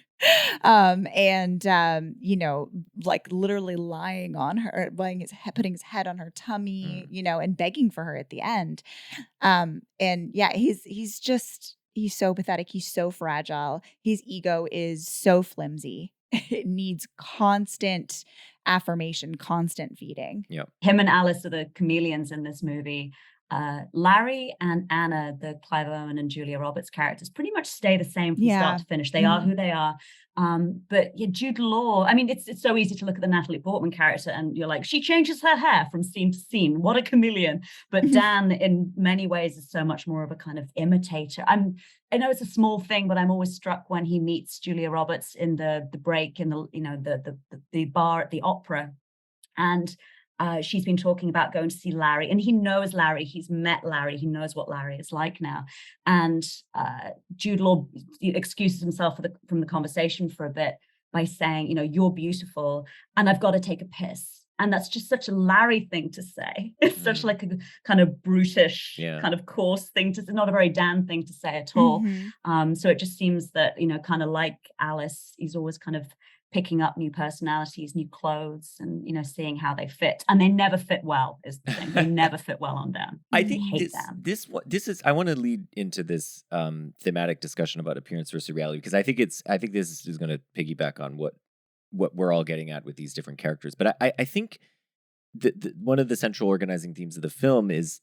You know, like literally lying on her, putting his head on her tummy, you know, and begging for her at the end. And yeah, he's so pathetic. He's so fragile. His ego is so flimsy. It needs constant affirmation, constant feeding. Yeah. Him and Alice are the chameleons in this movie. Larry and Anna, the Clive Owen and Julia Roberts characters, pretty much stay the same from Yeah. start to finish. They are who they are. But yeah, Jude Law, I mean, it's so easy to look at the Natalie Portman character and you're like, she changes her hair from scene to scene. What a chameleon. But Dan, in many ways, is so much more of a kind of imitator. I know it's a small thing, but I'm always struck when he meets Julia Roberts in the break in the bar at the opera. And she's been talking about going to see Larry, and he knows Larry. He's met Larry. He knows what Larry is like now. And Jude Law excuses himself from the conversation for a bit by saying, you're beautiful, and I've got to take a piss. And that's just such a Larry thing to say. It's such like a kind of brutish, kind of coarse thing to say, not a very Dan thing to say at all. So it just seems that, kind of like Alice, he's always kind of picking up new personalities, new clothes, and seeing how they fit, and they never fit well. Is the thing. They never fit well on Dan. I think hate Dan. This is. I want to lead into this thematic discussion about appearance versus reality, because I think this is going to piggyback on what we're all getting at with these different characters. But I think the one of the central organizing themes of the film is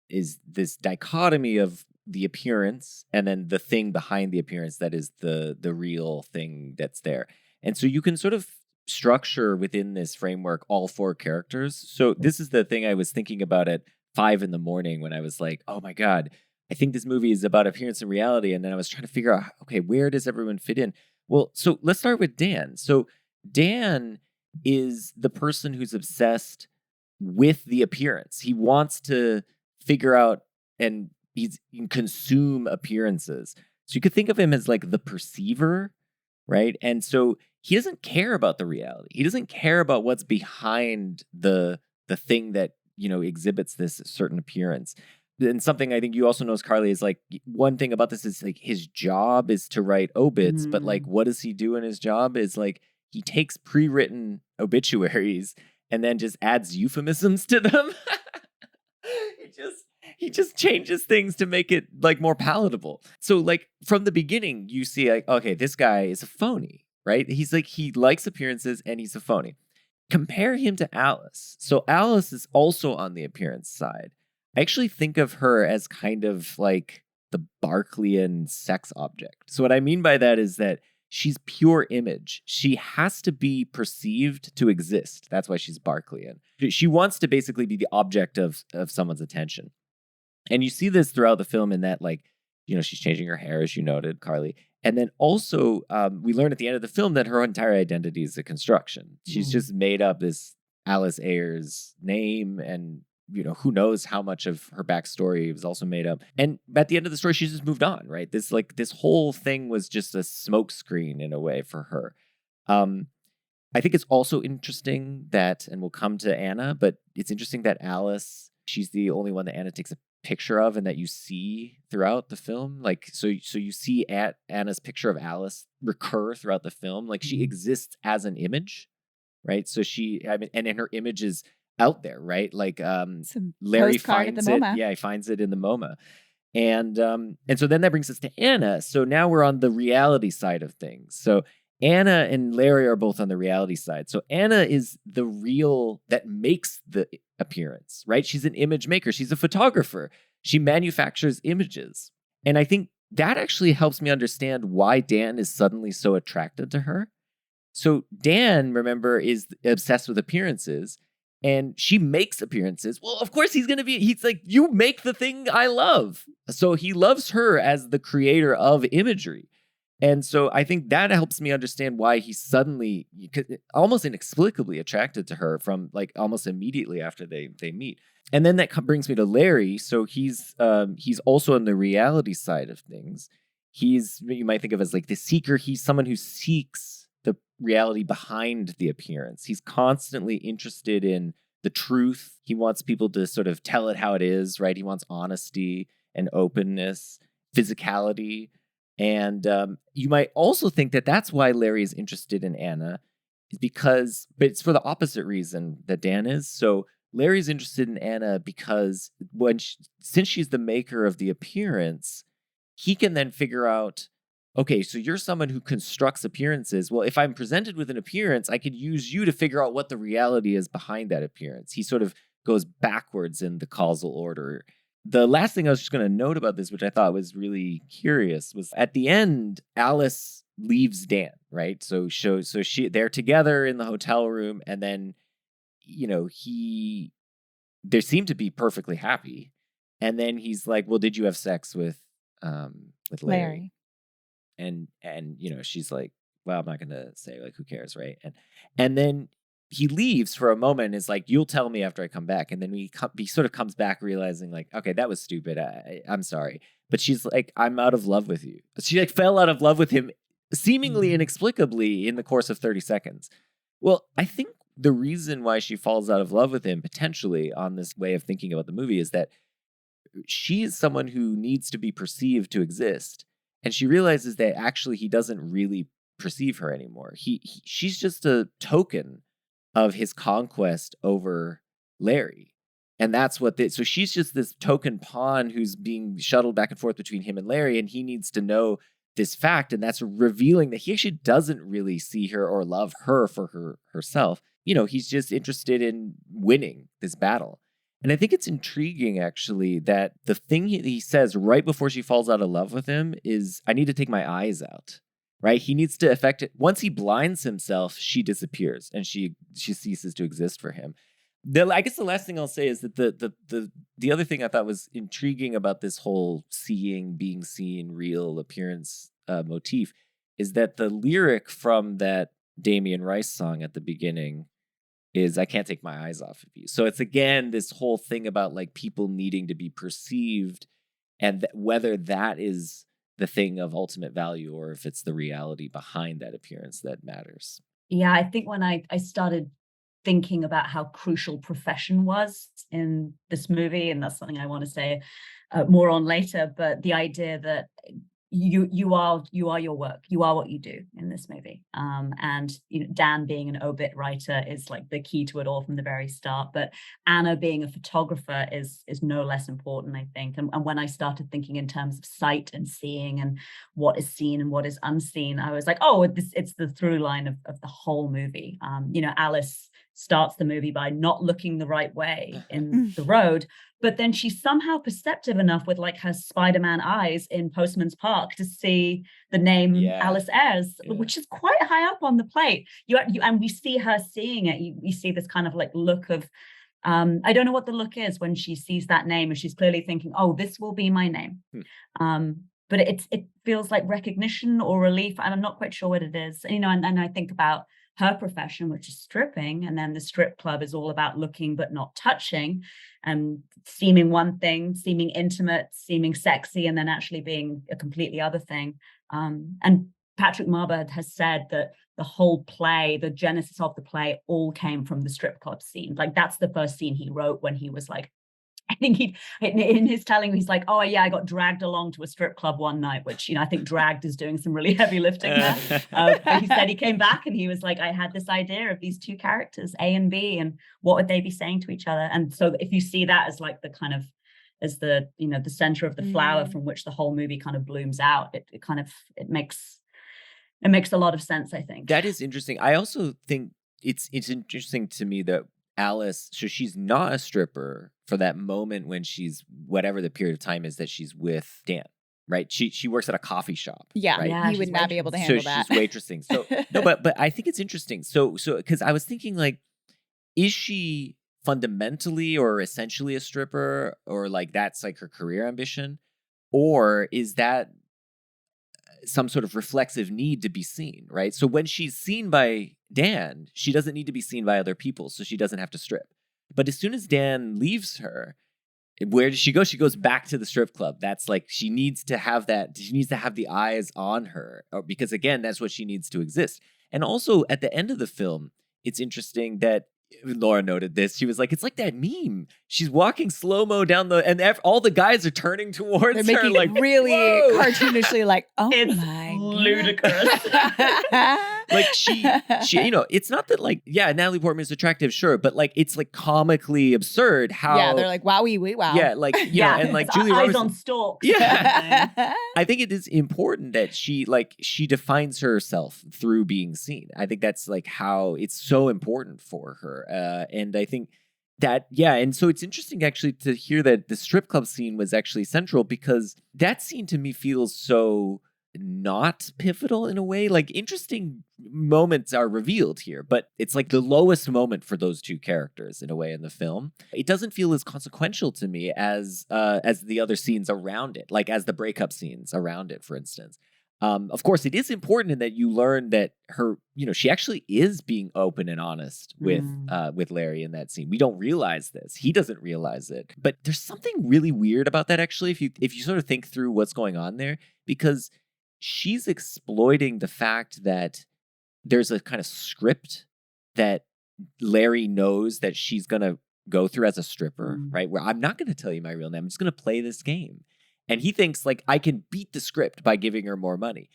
this dichotomy of the appearance and then the thing behind the appearance that is the real thing that's there. And so you can sort of structure within this framework all four characters. So this is the thing I was thinking about at 5 a.m. when I was like, oh my God, I think this movie is about appearance and reality. And then I was trying to figure out, okay, where does everyone fit in? Well, so let's start with Dan. So Dan is the person who's obsessed with the appearance. He wants to figure out and consume appearances. So you could think of him as like the perceiver, right? And so he doesn't care about the reality. He doesn't care about what's behind the thing that, exhibits this certain appearance. And something I think you also notice, Carly, is like one thing about this is like his job is to write obits, but like what does he do in his job is like he takes pre-written obituaries and then just adds euphemisms to them. He just changes things to make it like more palatable. So like from the beginning, you see like, okay, this guy is a phony, right? He's like, he likes appearances and he's a phony. Compare him to Alice. So Alice is also on the appearance side. I actually think of her as kind of like the Berkeleyan sex object. So what I mean by that is that she's pure image. She has to be perceived to exist. That's why she's Berkeleyan. She wants to basically be the object of someone's attention. And you see this throughout the film in that, like, she's changing her hair, as you noted, Carly. And then also, we learn at the end of the film that her entire identity is a construction. She's just made up this Alice Ayers name, and, who knows how much of her backstory was also made up. And at the end of the story, she's just moved on, right? This whole thing was just a smokescreen in a way for her. I think it's also interesting that, and we'll come to Anna, but it's interesting that Alice, she's the only one that Anna takes a picture of and that you see throughout the film. Like, so you see Anna's picture of Alice recur throughout the film. Like she exists as an image, right? So and her image is out there, right? Like Larry finds it. Yeah, he finds it in the MoMA. And so then that brings us to Anna. So now we're on the reality side of things. So Anna and Larry are both on the reality side. So Anna is the real that makes the appearance, right? She's an image maker. She's a photographer. She manufactures images. And I think that actually helps me understand why Dan is suddenly so attracted to her. So Dan, remember, is obsessed with appearances, and she makes appearances. Well, of course he's like, you make the thing I love. So he loves her as the creator of imagery. And so I think that helps me understand why he's suddenly almost inexplicably attracted to her from like almost immediately after they meet. And then that brings me to Larry. So he's also on the reality side of things. He's what you might think of as like the seeker. He's someone who seeks the reality behind the appearance. He's constantly interested in the truth. He wants people to sort of tell it how it is, right? He wants honesty and openness, physicality. And you might also think that that's why Larry is interested in Anna, is because, but it's for the opposite reason that Dan is. So Larry's interested in Anna because since she's the maker of the appearance, he can then figure out, okay, so you're someone who constructs appearances. Well, if I'm presented with an appearance, I could use you to figure out what the reality is behind that appearance. He sort of goes backwards in the causal order. The last thing I was just going to note about this, which I thought was really curious, was at the end, Alice leaves Dan, right? So they're together in the hotel room, and then, they seem to be perfectly happy. And then he's like, well, did you have sex with Larry? And she's like, well, I'm not going to say, like, who cares, right? And then he leaves for a moment and is like, you'll tell me after I come back. And then he sort of comes back realizing, like, okay, that was stupid. I'm sorry. But she's like, I'm out of love with you. She like fell out of love with him seemingly inexplicably in the course of 30 seconds. Well, I think the reason why she falls out of love with him potentially on this way of thinking about the movie is that she is someone who needs to be perceived to exist. And she realizes that actually he doesn't really perceive her anymore. She's just a token of his conquest over Larry. And that's so she's just this token pawn who's being shuttled back and forth between him and Larry, and he needs to know this fact, and that's revealing that he actually doesn't really see her or love her for herself. He's just interested in winning this battle. And I think it's intriguing, actually, that the thing he says right before she falls out of love with him is, I need to take my eyes out. Right? He needs to affect it. Once he blinds himself, she disappears and she ceases to exist for him. I guess the last thing I'll say is that the other thing I thought was intriguing about this whole being seen, real appearance motif is that the lyric from that Damien Rice song at the beginning is, I can't take my eyes off of you. So it's again this whole thing about like people needing to be perceived, and whether that is the thing of ultimate value or if it's the reality behind that appearance that matters. Yeah, I think when I started thinking about how crucial profession was in this movie, and that's something I want to say more on later, but the idea that you are your work, you are what you do in this movie, and Dan being an obit writer is like the key to it all from the very start, but Anna being a photographer is no less important, I think. And when I started thinking in terms of sight and seeing and what is seen and what is unseen, I was like, oh, it's the through line of the whole movie. Alice starts the movie by not looking the right way in the road, but then she's somehow perceptive enough with like her Spider-Man eyes in Postman's Park to see the name Alice Ayres, which is quite high up on the plate. And we see her seeing it. You see this kind of like look of, I don't know what the look is when she sees that name, and she's clearly thinking, oh, this will be my name. But it feels like recognition or relief, and I'm not quite sure what it is. And I think about her profession, which is stripping, and then the strip club is all about looking but not touching, and seeming one thing, seeming intimate, seeming sexy, and then actually being a completely other thing. And Patrick Marber has said that the whole play, the genesis of the play, all came from the strip club scene. Like that's the first scene he wrote when he was like, I think in his telling, he's like, oh yeah, I got dragged along to a strip club one night, which, I think dragged is doing some really heavy lifting there. But he said he came back and he was like, I had this idea of these two characters, A and B, and what would they be saying to each other? And so if you see that as like the kind of, as the, the center of the flower from which the whole movie kind of blooms out, it makes a lot of sense, I think. That is interesting. I also think it's interesting to me that Alice, so she's not a stripper for that moment when she's, whatever the period of time is that she's with Dan, right? She works at a coffee shop. Yeah, right? He would not be able to handle that. So she's waitressing. So no, but I think it's interesting. So because I was thinking, like, is she fundamentally or essentially a stripper, or like that's like her career ambition, or is that some sort of reflexive need to be seen, right? So when she's seen by Dan, she doesn't need to be seen by other people, so she doesn't have to strip. But as soon as Dan leaves her, where does she go? She goes back to the strip club. That's like, she needs to have that. She needs to have the eyes on her, because again, that's what she needs to exist. And also at the end of the film, it's interesting that Laura noted this. She was like, it's like that meme. She's walking slow-mo down and all the guys are turning towards They're her. Making like, really whoa! Cartoonishly like, oh it's my ludicrous. Like she, it's not that like, yeah, Natalie Portman is attractive, sure, but like it's like comically absurd how. Yeah, they're like, wowie, wee, wow. Yeah, like, know, and like Julia eyes Roberts on stalks. Yeah. I think it is important that she defines herself through being seen. I think that's like how it's so important for her. And I think And so it's interesting actually to hear that the strip club scene was actually central, because that scene to me feels so not pivotal in a way. Like, interesting moments are revealed here, but it's like the lowest moment for those two characters in a way in the film. It doesn't feel as consequential to me as the other scenes around it, like as the breakup scenes around it, for instance. Of course, it is important in that you learn that her, she actually is being open and honest with Larry in that scene. We don't realize this. He doesn't realize it. But there's something really weird about that, actually, if you sort of think through what's going on there, because she's exploiting the fact that there's a kind of script that Larry knows that she's going to go through as a stripper, right? Where I'm not going to tell you my real name. I'm just going to play this game. And he thinks, like, I can beat the script by giving her more money.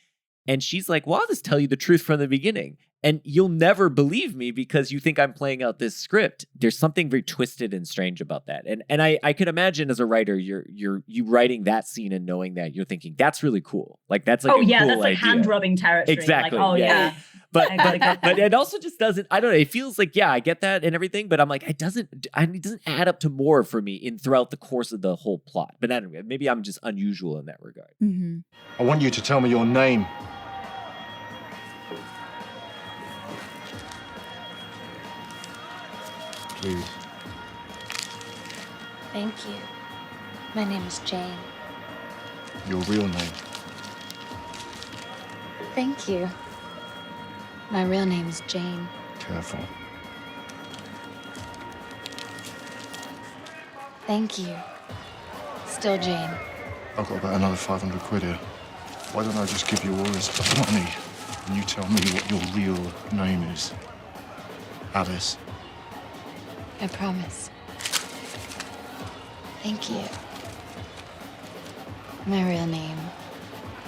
And she's like, well, I'll just tell you the truth from the beginning. And you'll never believe me because you think I'm playing out this script. There's something very twisted and strange about that. And I could imagine as a writer, you writing that scene and knowing that, you're thinking, that's really cool. Like, that's like cool that's like idea. hand-rubbing territory. Exactly. Like, yeah. But it also just doesn't, I don't know, it feels like, yeah, I get that and everything, but I'm like, it doesn't add up to more for me throughout the course of the whole plot. But anyway, maybe I'm just unusual in that regard. Mm-hmm. I want you to tell me your name. Please. Thank you. My name is Jane. Your real name. Thank you. My real name is Jane. Careful. Thank you. Still Jane. I've got about another 500 quid here. Why don't I just give you all this money and you tell me what your real name is? Alice. I promise. Thank you. My real name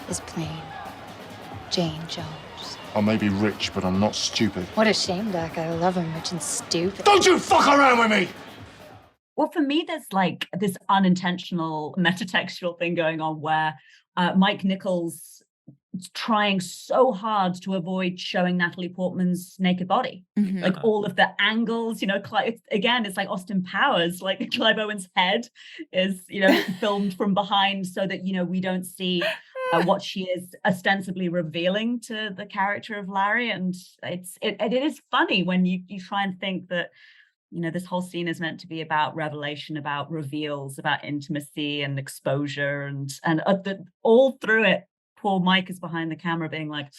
is plain Jane Jones. I may be rich, but I'm not stupid. What a shame, Doc. I love him rich and stupid. Don't you fuck around with me! Well, for me, there's like this unintentional metatextual thing going on where Mike Nichols is trying so hard to avoid showing Natalie Portman's naked body. Mm-hmm. Like all of the angles, it's like Austin Powers, like Clive Owen's head is, filmed from behind so that, we don't see what she is ostensibly revealing to the character of Larry. And it is funny when you try and think that, this whole scene is meant to be about revelation, about reveals, about intimacy and exposure. And all through it, poor Mike is behind the camera being like,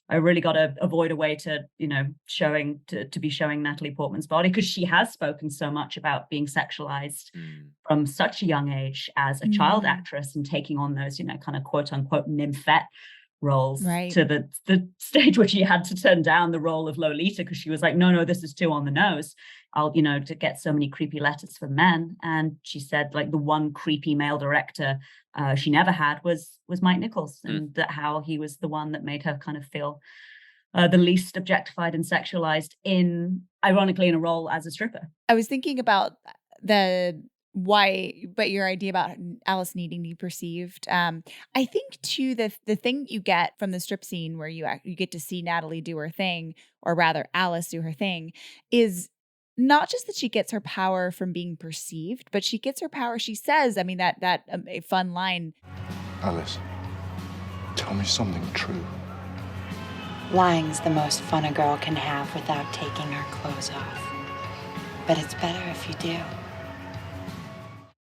I really got to avoid a way to, to be showing Natalie Portman's body, because she has spoken so much about being sexualized from such a young age as a child actress and taking on those, kind of quote unquote nymphette roles, right, to the stage where she had to turn down the role of Lolita because she was like, no, this is too on the nose. I'll, to get so many creepy letters from men. And she said, like, the one creepy male director she never had was Mike Nichols, and that how he was the one that made her kind of feel the least objectified and sexualized ironically, in a role as a stripper. I was thinking about but your idea about Alice needing to be perceived. I think too, the thing you get from the strip scene where you get to see Natalie do her thing, or rather Alice do her thing, is not just that she gets her power from being perceived, but she gets her power. She says, I mean, that a fun line. Alice, tell me something true. Lying's the most fun a girl can have without taking her clothes off. But it's better if you do.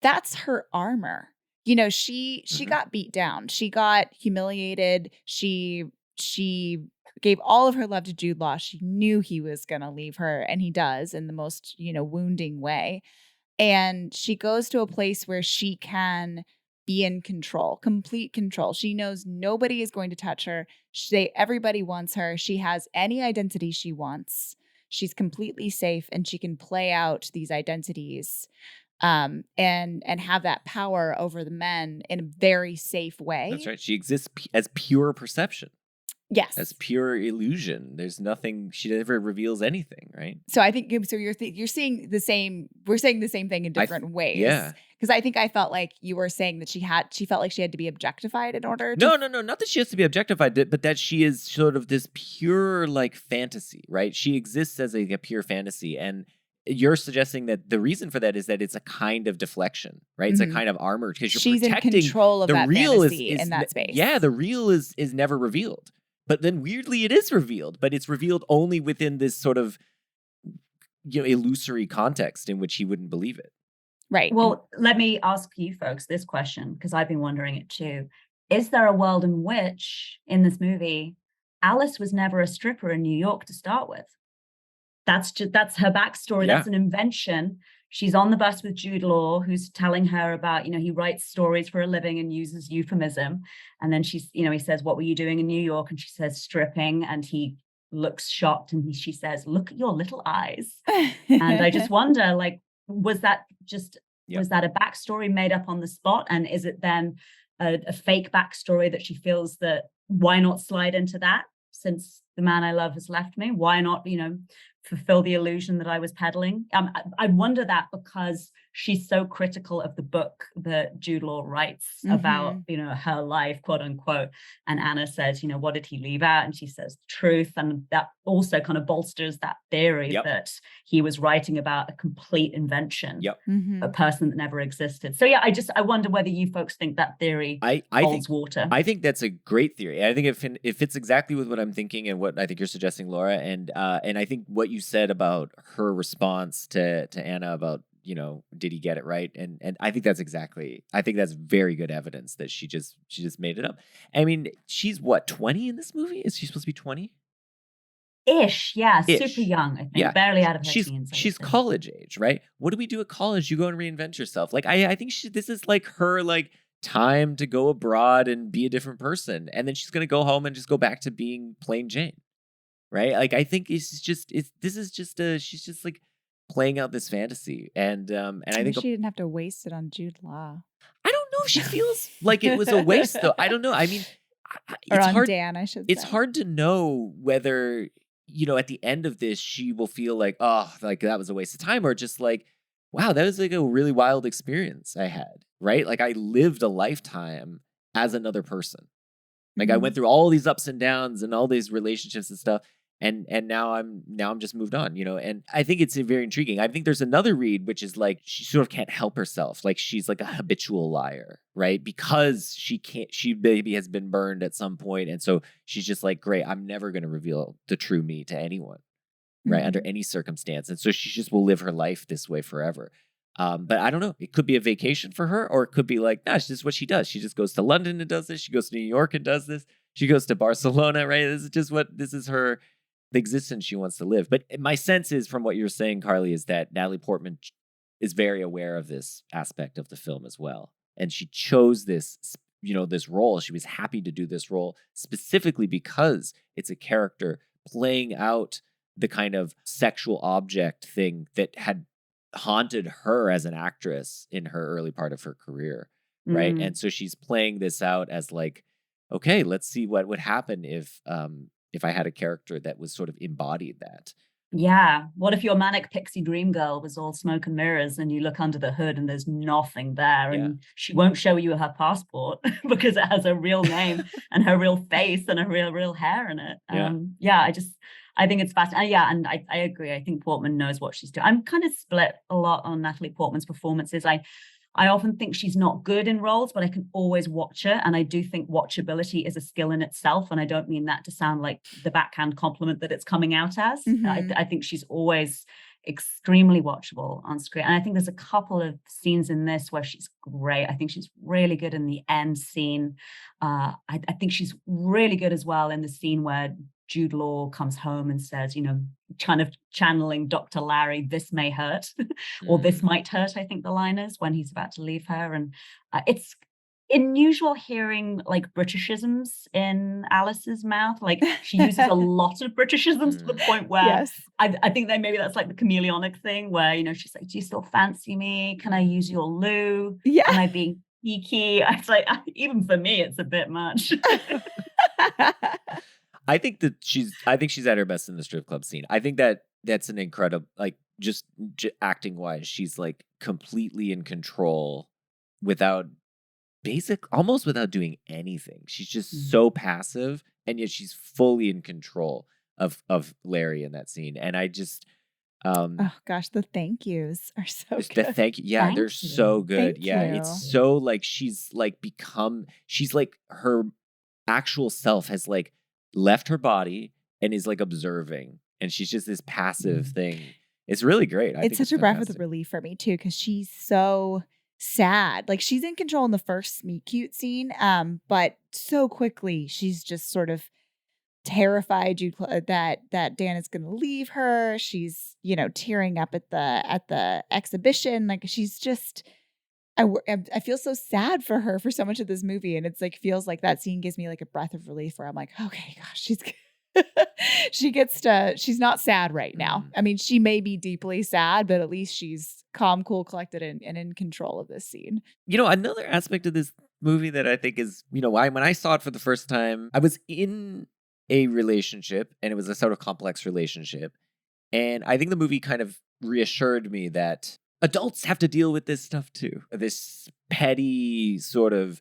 That's her armor. She got beat down. She got humiliated. She gave all of her love to Jude Law. She knew he was going to leave her, and he does in the most, wounding way. And she goes to a place where she can be in control, complete control. She knows nobody is going to touch her. Everybody wants her. She has any identity she wants. She's completely safe, and she can play out these identities and have that power over the men in a very safe way. That's right. She exists as pure perception. Yes. As pure illusion. There's nothing, she never reveals anything, right? So I think, you're seeing the same, we're saying the same thing in different ways. Yeah. Because I think I felt like you were saying that she felt like she had to be objectified in order to. No. Not that she has to be objectified, but that she is sort of this pure, like, fantasy, right? She exists as a pure fantasy. And you're suggesting that the reason for that is that it's a kind of deflection, right? It's a kind of armor because you're She's protecting in control of the that real fantasy is in that space. Yeah, the real is never revealed. But then weirdly it is revealed, but it's revealed only within this sort of illusory context in which he wouldn't believe it. Right. Well, let me ask you folks this question, because I've been wondering it too. Is there a world in which, in this movie, Alice was never a stripper in New York to start with? That's her backstory. Yeah. That's an invention. She's on the bus with Jude Law, who's telling her about, he writes stories for a living and uses euphemism. And then she's, he says, what were you doing in New York? And she says, stripping. And he looks shocked and she says, look at your little eyes. And I just wonder, was that a backstory made up on the spot? And is it then a fake backstory that she feels that why not slide into that since the man I love has left me? Why not, fulfill the illusion that I was peddling? I wonder that because she's so critical of the book that Jude Law writes about, her life, quote unquote. And Anna says, what did he leave out? And she says truth. And that also kind of bolsters that theory that he was writing about a complete invention, a person that never existed. So yeah, I wonder whether you folks think that theory holds water. I think that's a great theory. I think it fits exactly with what I'm thinking and what I think you're suggesting, Laura. And I think what you said about her response to Anna about, did he get it right? And I think that's very good evidence that she just made it up. I mean, she's what, 20 in this movie? Is she supposed to be 20? Ish, yeah, super young, I think, barely out of her teens. She's college age, right? What do we do at college? You go and reinvent yourself. I think this is her time to go abroad and be a different person, and then she's gonna go home and just go back to being plain Jane, right? I think she's just playing out this fantasy, and I think she didn't have to waste it on Jude Law. I don't know if she feels like it was a waste though. I don't know. I mean, or on Dan, I should say. It's hard to know whether at the end of this she will feel like that was a waste of time, or just wow, that was a really wild experience I had, right? I lived a lifetime as another person. I went through all these ups and downs and all these relationships and stuff. And now I'm just moved on, and I think it's very intriguing. I think there's another read, which is she sort of can't help herself. She's a habitual liar, right? Because she maybe has been burned at some point. And so she's just great, I'm never going to reveal the true me to anyone, right? Under any circumstance. And so she just will live her life this way forever. But I don't know. It could be a vacation for her, or it could be this is what she does. She just goes to London and does this. She goes to New York and does this. She goes to Barcelona, right? This is her, the existence she wants to live. But my sense is, from what you're saying, Carly, is that Natalie Portman is very aware of this aspect of the film as well. And she chose this, this role. She was happy to do this role specifically because it's a character playing out the kind of sexual object thing that had haunted her as an actress in her early part of her career, right? And so she's playing this out as okay, let's see what would happen if I had a character that was sort of embodied that. Yeah. What if your manic pixie dream girl was all smoke and mirrors and you look under the hood and there's nothing there, and she won't show you her passport because it has her real name and her real face and her real hair in it. I think it's fascinating. And I agree. I think Portman knows what she's doing. I'm kind of split a lot on Natalie Portman's performances. I often think she's not good in roles, but I can always watch her. And I do think watchability is a skill in itself. And I don't mean that to sound like the backhand compliment that it's coming out as. I think she's always extremely watchable on screen. And I think there's a couple of scenes in this where she's great. I think she's really good in the end scene. I think she's really good as well in the scene where Jude Law comes home and says, kind of channeling Dr. Larry, this may hurt, or this might hurt, I think the line is, when he's about to leave her. And it's unusual hearing Britishisms in Alice's mouth. She uses a lot of Britishisms to the point where I think that maybe that's the chameleonic thing where, she's like, do you still fancy me? Can I use your loo? Yeah. Am I being geeky? It's even for me, it's a bit much. I think she's at her best in the strip club scene. I think that's an incredible, just acting wise, she's completely in control almost without doing anything. She's just so passive, and yet she's fully in control of Larry in that scene. And Oh gosh, the thank yous are so The good. thank you. Yeah, Thank they're you. so good. Thank Yeah, you. it's so like she's like her actual self has like left her body and is like observing, and she's just this passive thing. It's really great. I It's think such a breath of fantastic. relief for me too, because she's so sad. Like she's in control in the first meet cute scene, but so quickly she's just sort of terrified that Dan is going to leave her. She's tearing up at the exhibition. Like she's just. I feel so sad for her for so much of this movie, and it's like feels like that scene gives me like a breath of relief where I'm like, okay, gosh, she's not sad right now. I mean, she may be deeply sad, but at least she's calm, cool, collected, and in control of this scene. Another aspect of this movie that I think is, why when I saw it for the first time, I was in a relationship, and it was a sort of complex relationship, and I think the movie kind of reassured me that adults have to deal with this stuff too. This petty sort of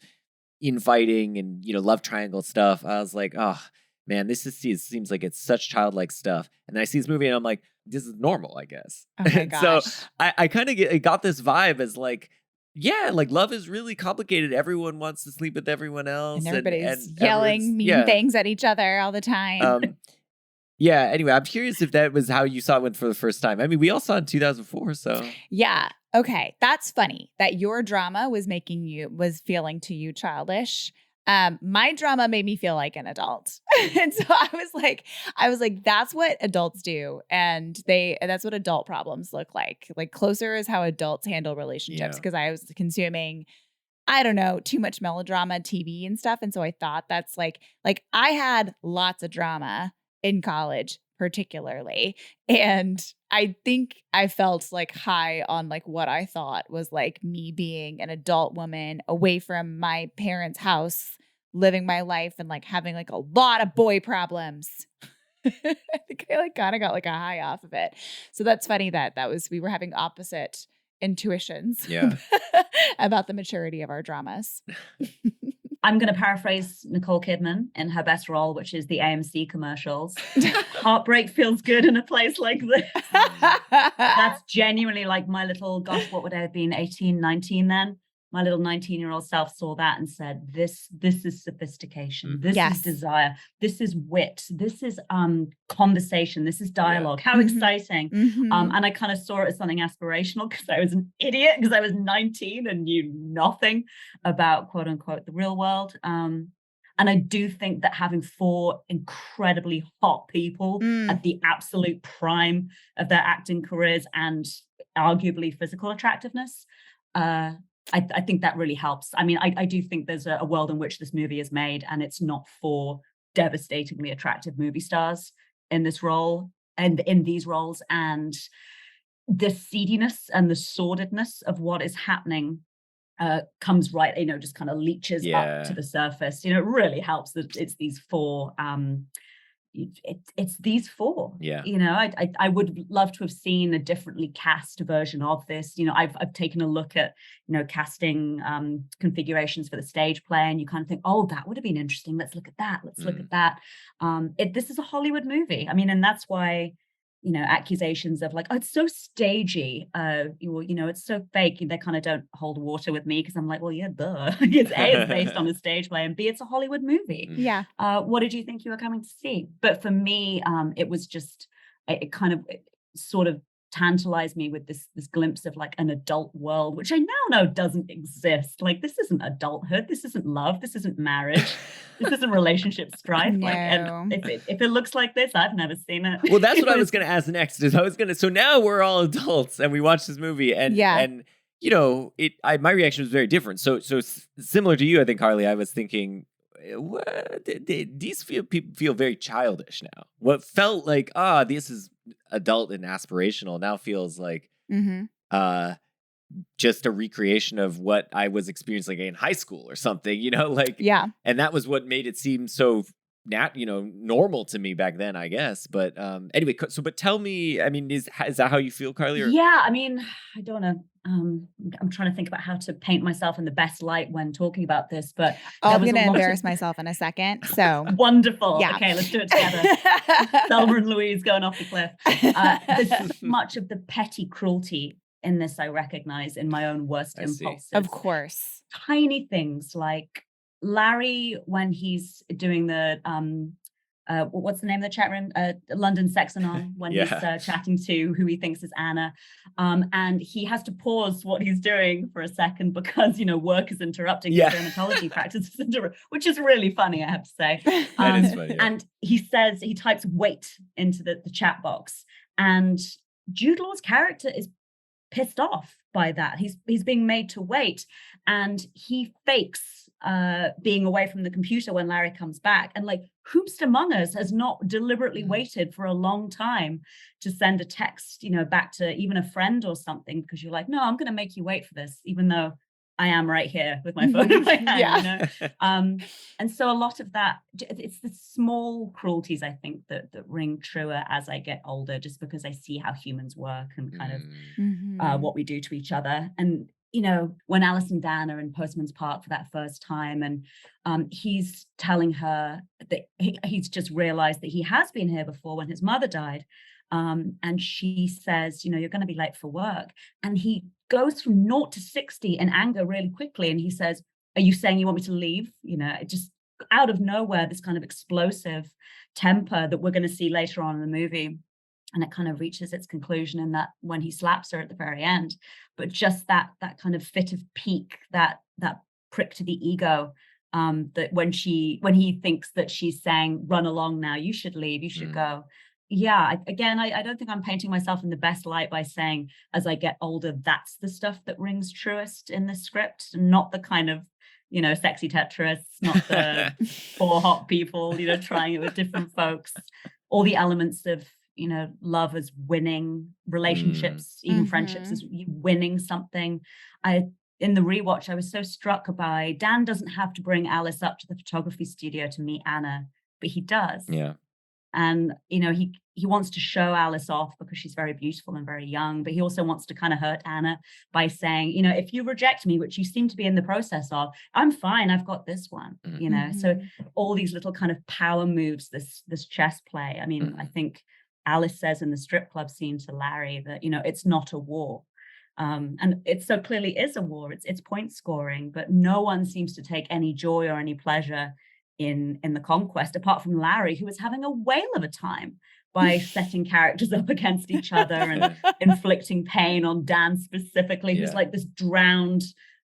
infighting and, love triangle stuff. I was like, oh man, it seems like it's such childlike stuff. And then I see this movie and I'm like, this is normal, I guess. Oh my gosh. So I kind of got this vibe as like, yeah, like love is really complicated. Everyone wants to sleep with everyone else. And everybody's and yelling mean things at each other all the time. Yeah, anyway, I'm curious if that was how you saw it for the first time. I mean, we all saw it in 2004, so. Yeah. Okay. That's funny that your drama was feeling to you childish. My drama made me feel like an adult. And so I was like, that's what adults do. And that's what adult problems look like. Like Closer is how adults handle relationships. Because I was consuming, I don't know, too much melodrama TV and stuff. And so I thought that's like I had lots of drama in college, particularly. And I think I felt like high on like what I thought was like me being an adult woman away from my parents' house, living my life and like having like a lot of boy problems. I think I like kind of got like a high off of it. So that's funny that we were having opposite intuitions about the maturity of our dramas. I'm going to paraphrase Nicole Kidman in her best role, which is the AMC commercials. Heartbreak feels good in a place like this. That's genuinely like my little, gosh, what would I have been, 18, 19 then? My little 19-year-old self saw that and said, this is sophistication. This is desire. This is wit. This is conversation. This is dialogue. How exciting. And I kind of saw it as something aspirational because I was an idiot because I was 19 and knew nothing about, quote unquote, the real world. And I do think that having four incredibly hot people at the absolute prime of their acting careers and arguably physical attractiveness, I think that really helps. I mean, I do think there's a world in which this movie is made, and it's not for devastatingly attractive movie stars in this role and in these roles. And the seediness and the sordidness of what is happening comes right, just kind of leaches up to the surface. It really helps that it's these four. It's these four. I would love to have seen a differently cast version of this. I've taken a look at casting configurations for the stage play, and you kind of think, oh, that would have been interesting. Let's look at that. Look at that. This is a Hollywood movie. I mean, and that's why accusations of like, oh, it's so stagey, it's so fake, they kind of don't hold water with me because I'm like, well, yeah, duh. It's based on a stage play, and B, it's a Hollywood movie. Yeah. What did you think you were coming to see? But for me, it was just it sort of tantalized me with this glimpse of like an adult world, which I now know doesn't exist. Like, this isn't adulthood, this isn't love, this isn't marriage, this isn't relationship strife. No. Like, and if it looks like this, I've never seen it. Well, that's what I was going to ask next. So now we're all adults and we watch this movie, and my reaction was very different. So similar to you, I think, Carly, I was thinking, these people feel very childish now. What felt like, this is adult and aspirational now feels like just a recreation of what I was experiencing in high school or something, And that was what made it seem so normal to me back then, I guess. But anyway, but tell me, I mean, is that how you feel, Carly? Or? Yeah, I mean, I don't know. I'm trying to think about how to paint myself in the best light when talking about this, but I'm going to embarrass myself in a second. So wonderful. Yeah. Okay, let's do it together. Thelma and Louise going off the cliff. There's much of the petty cruelty in this I recognize in my own worst impulses. Of course. Tiny things like Larry when he's doing the what's the name of the chat room? London Sexanon, when he's chatting to who he thinks is Anna. And he has to pause what he's doing for a second because, work is interrupting his dermatology practice, which is really funny, I have to say. That is funny. And he types wait into the chat box. And Jude Law's character is pissed off by that. He's being made to wait. And he fakes being away from the computer when Larry comes back. And like, whomst among us has not deliberately waited for a long time to send a text, back to even a friend or something, because you're like, no, I'm going to make you wait for this, even though I am right here with my phone in my hand. And so a lot of that, it's the small cruelties, I think, that ring truer as I get older, just because I see how humans work and kind of what we do to each other. And when Alice and Dan are in Postman's Park for that first time, and he's telling her that he's just realized that he has been here before when his mother died. And she says, you're going to be late for work. And he goes from 0 to 60 in anger really quickly. And he says, are you saying you want me to leave? Just out of nowhere, this kind of explosive temper that we're going to see later on in the movie. And it kind of reaches its conclusion in that when he slaps her at the very end. But just that kind of fit of pique, that prick to the ego, that when he thinks that she's saying, run along now, you should leave, you should go. Yeah, I don't think I'm painting myself in the best light by saying, as I get older, that's the stuff that rings truest in the script, not the kind of, sexy Tetris, not the four hot people, trying it with different folks, all the elements of, love as winning, relationships, even friendships as winning something. In the rewatch, I was so struck by Dan doesn't have to bring Alice up to the photography studio to meet Anna, but he does. Yeah. And, he wants to show Alice off because she's very beautiful and very young, but he also wants to kind of hurt Anna by saying, if you reject me, which you seem to be in the process of, I'm fine, I've got this one, So all these little kind of power moves, this chess play. I mean, I think Alice says in the strip club scene to Larry that, it's not a war. And it so clearly is a war. It's point scoring, but no one seems to take any joy or any pleasure in the conquest, apart from Larry, who was having a whale of a time by setting characters up against each other and inflicting pain on Dan specifically, who's like this drowned,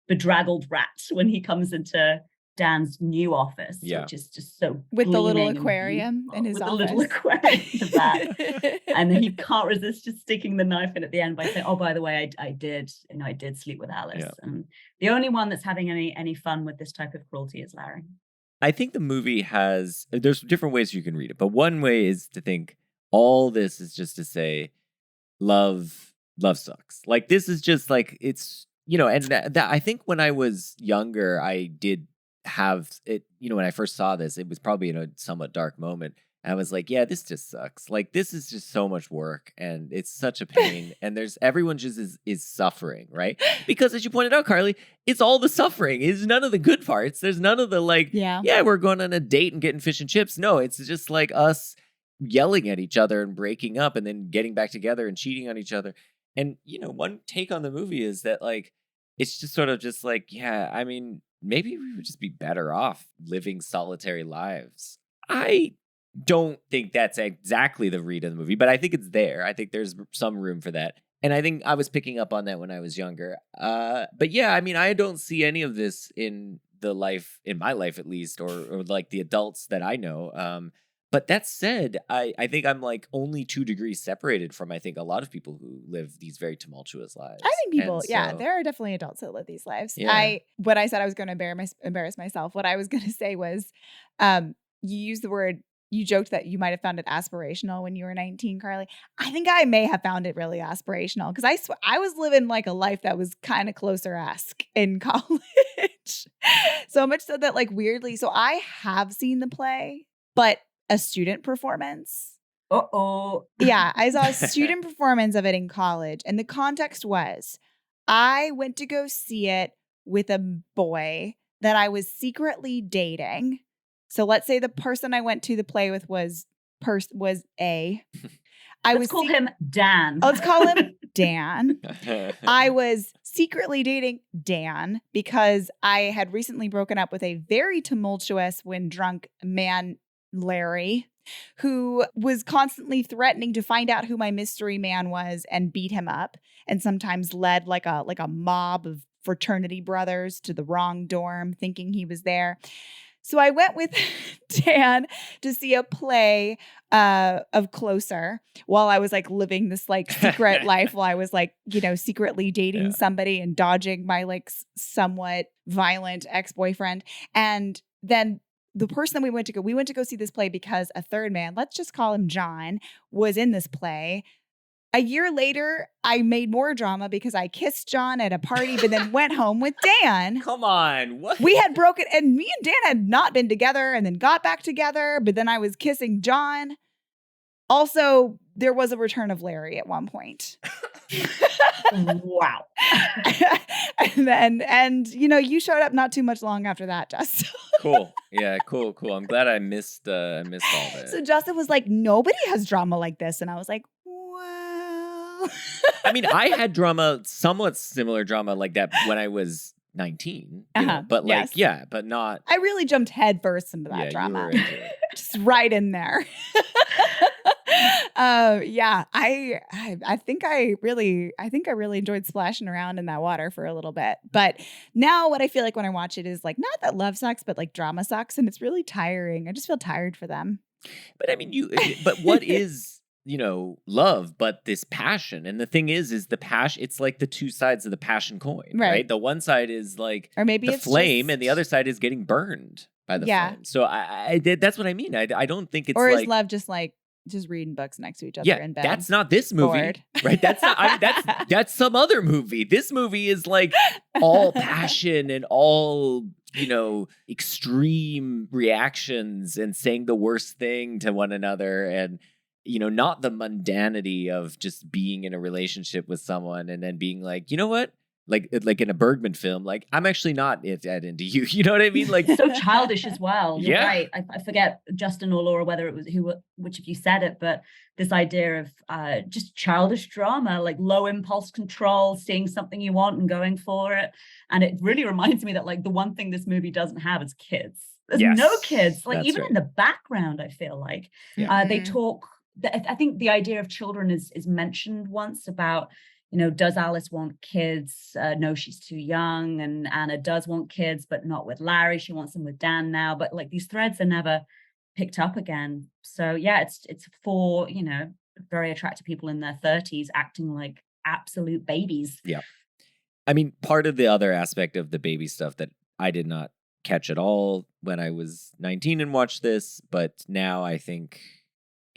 bedraggled rat when he comes into Dan's new office, which is just so with the little aquarium in his office. The little aquarium to that. And then he can't resist just sticking the knife in at the end by saying, oh, by the way, I did sleep with Alice. And the only one that's having any fun with this type of cruelty is Larry. I think the movie there's different ways you can read it, but one way is to think all this is just to say love sucks. Like, this is just like, it's, and that I think when I was younger, I did have it, when I first saw this, it was probably in a somewhat dark moment. I was like, yeah, this just sucks. Like, this is just so much work and it's such a pain. And everyone just is suffering, right? Because as you pointed out, Carly, it's all the suffering. It's none of the good parts. There's none of the we're going on a date and getting fish and chips. No, it's just like us yelling at each other and breaking up and then getting back together and cheating on each other. And, one take on the movie is that, like, it's just sort of just like, yeah, I mean, maybe we would just be better off living solitary lives. I don't think that's exactly the read of the movie, but I think it's there. I think there's some room for that. And I think I was picking up on that when I was younger. But yeah, I mean, I don't see any of this in my life at least, or like the adults that I know. But that said, I think I'm like only 2 degrees separated from, I think, a lot of people who live these very tumultuous lives. I think people, there are definitely adults that live these lives. Yeah. When I said I was going to embarrass myself, what I was going to say was, you used the word, you joked that you might have found it aspirational when you were 19, Carly. I think I may have found it really aspirational because I was living like a life that was kind of closer-esque in college. So much so that, like, weirdly, so I have seen the play. but a student performance. Uh-oh. Yeah, I saw a student performance of it in college. And the context was I went to go see it with a boy that I was secretly dating. So let's say the person I went to the play with was A. Let's call him Dan. Let's call him Dan. I was secretly dating Dan because I had recently broken up with a very tumultuous when drunk man, Larry, who was constantly threatening to find out who my mystery man was and beat him up, and sometimes led like a mob of fraternity brothers to the wrong dorm thinking he was there. So I went with Dan to see a play of Closer while I was like living this like secret life while I was like, secretly dating somebody and dodging my like somewhat violent ex-boyfriend. And then the person that we went to go see this play because a third man, let's just call him John, was in this play. A year later, I made more drama because I kissed John at a party, but then went home with Dan. Come on. What? We had broken, and me and Dan had not been together and then got back together, but then I was kissing John. Also, there was a return of Larry at one point. Wow. and you showed up not too much long after that, Justin. Cool. Yeah, cool. I'm glad I missed all that. So Justin was like, nobody has drama like this. And I was like, well. I mean, I had drama, somewhat similar drama like that when I was 19. But like, yes. but not. I really jumped headfirst into that drama. You were into it. Just right in there. I think I really enjoyed splashing around in that water for a little bit. But now what I feel like when I watch it is like not that love sucks, but like drama sucks, and it's really tiring. I just feel tired for them. But I mean, but what is love but this passion? And the thing is the passion, it's like the two sides of the passion coin, right? The one side is like or maybe the it's flame, just... and the other side is getting burned by the flame. So I that's what I mean. I don't think it's or like, is love just like just reading books next to each other in bed. That's not this movie, bored. Right? That's not. That's some other movie. This movie is like all passion and all extreme reactions and saying the worst thing to one another, and not the mundanity of just being in a relationship with someone and then being like, you know what? Like in a Bergman film, like I'm actually not that into you. You know what I mean? Like so childish as well. You're right. I forget Justin or Laura whether it was which of you said it, but this idea of just childish drama, like low impulse control, seeing something you want and going for it. And it really reminds me that like the one thing this movie doesn't have is kids. There's no kids. Like even in the background, I feel like they talk. I think the idea of children is mentioned once about. Does Alice want kids? No, she's too young. And Anna does want kids, but not with Larry. She wants them with Dan now. But like these threads are never picked up again. So yeah, it's for, very attractive people in their 30s acting like absolute babies. Yeah. I mean, part of the other aspect of the baby stuff that I did not catch at all when I was 19 and watched this, but now I think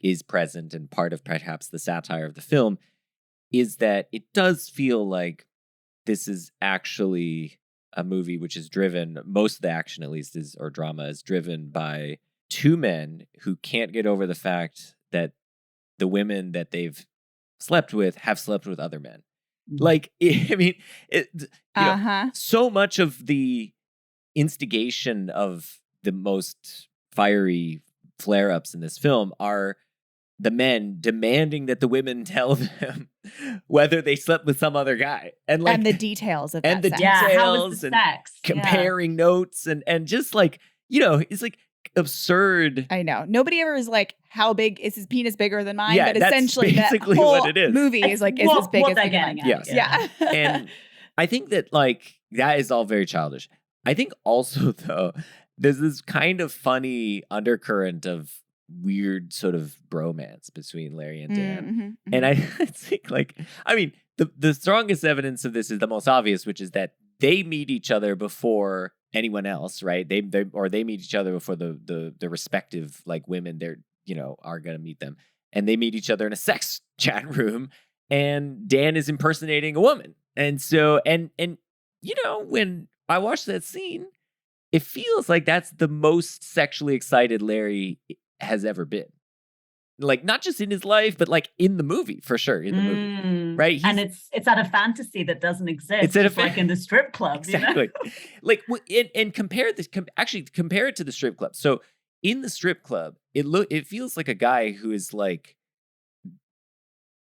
is present and part of perhaps the satire of the film, is that it does feel like this is actually a movie which is driven, most of the action at least or drama is driven by two men who can't get over the fact that the women that they've slept with have slept with other men. Like, I mean, so much of the instigation of the most fiery flare-ups in this film are the men demanding that the women tell them whether they slept with some other guy, and the details of and that the sex. details how was the and sex? Comparing notes and just like it's like absurd. I know nobody ever is like, how big is his penis bigger than mine? Yeah, but that's essentially basically the whole what it is. movie is like, is this big what as they're big getting as mine? at. Yes. Yeah. And I think that like that is all very childish. I think also though there's this kind of funny undercurrent of weird sort of bromance between Larry and Dan. And I think like, I mean, the strongest evidence of this is the most obvious, which is that they meet each other before anyone else, right? They meet each other before the respective like women they're are gonna meet them, and they meet each other in a sex chat room, and Dan is impersonating a woman, and so and when I watched that scene, it feels like that's the most sexually excited Larry has ever been. Like, not just in his life, but like in the movie, for sure, in the movie, right? And it's at a fantasy that doesn't exist. It's at just like in the strip club, exactly. You know? Like, and compare this. Actually, compare it to the strip club. So in the strip club, it feels like a guy who is like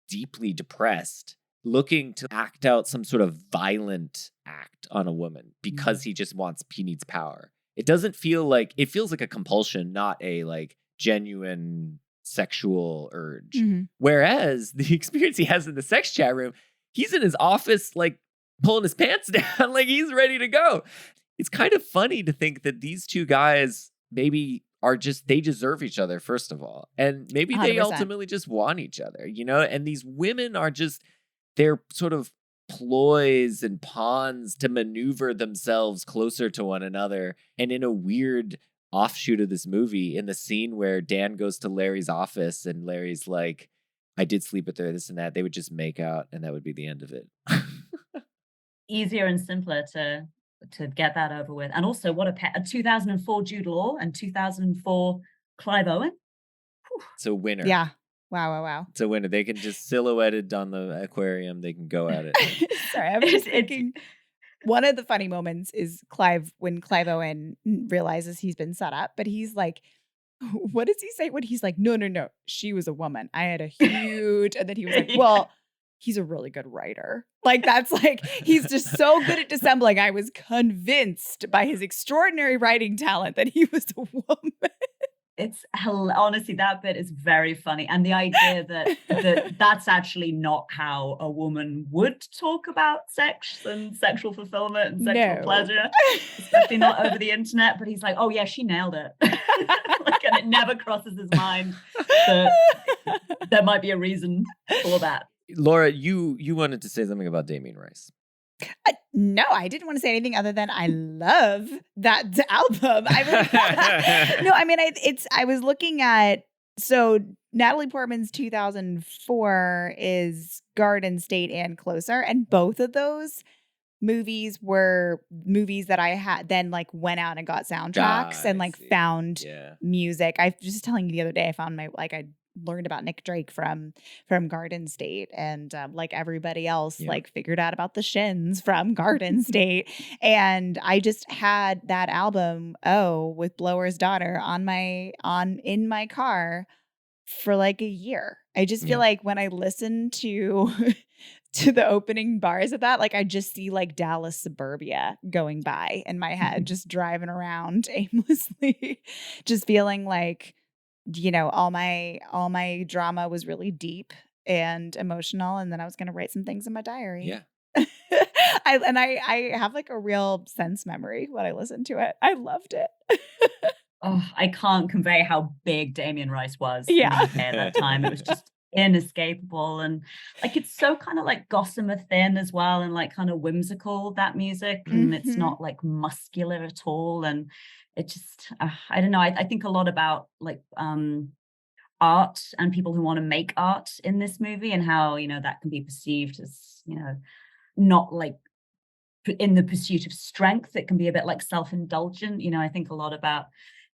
deeply depressed, looking to act out some sort of violent act on a woman because he needs power. It doesn't feel like, it feels like a compulsion, not a like genuine sexual urge. Whereas the experience he has in the sex chat room, he's in his office like pulling his pants down, like he's ready to go. It's kind of funny to think that these two guys maybe they deserve each other, first of all. And maybe they 100%. ultimately just want each other, you know? And these women are just, they're sort of ploys and pawns to maneuver themselves closer to one another. And in a weird offshoot of this movie, in the scene where Dan goes to Larry's office and Larry's like, I did sleep with her, this and that, they would just make out and that would be the end of it. Easier and simpler to get that over with. And also, what a 2004 Jude Law and 2004 Clive Owen. Whew. It's a winner. Yeah. Wow. It's a winner. They can just silhouetted on the aquarium. They can go at it. Sorry, I was just thinking. One of the funny moments is when Clive Owen realizes he's been set up, but he's like, what does he say? When he's like, no, she was a woman. I had a huge, and then he was like, well, he's a really good writer. Like, that's like, he's just so good at dissembling. I was convinced by his extraordinary writing talent that he was a woman. It's honestly, that bit is very funny. And the idea that that's actually not how a woman would talk about sex and sexual fulfillment and sexual pleasure, especially not over the internet. But he's like, oh yeah, she nailed it. Like, and it never crosses his mind that there might be a reason for that. Laura, you wanted to say something about Damien Rice. No, I didn't want to say anything other than I love that album. I was looking at, so Natalie Portman's 2004 is Garden State and Closer, and both of those movies were movies that I had then like went out and got soundtracks and like found music. I was just telling you the other day, I found I learned about Nick Drake from Garden State, and like everybody else, like figured out about the Shins from Garden State. And I just had that album, with Blower's Daughter in my car for like a year. I just feel like when I listen to the opening bars of that, like I just see like Dallas suburbia going by in my head, just driving around aimlessly, just feeling like, you know, all my drama was really deep and emotional, and then I was going to write some things in my diary. Yeah. I have like a real sense memory when I listened to it. I loved it. Oh, I can't convey how big Damien Rice was Yeah. in the UK at that time. It was just inescapable, and like it's so kind of like gossamer thin as well, and like kind of whimsical, that music, and it's not like muscular at all, and it just I don't know, I think a lot about like art and people who want to make art in this movie, and how, you know, that can be perceived as, you know, not like in the pursuit of strength. It can be a bit like self-indulgent. You know, I think a lot about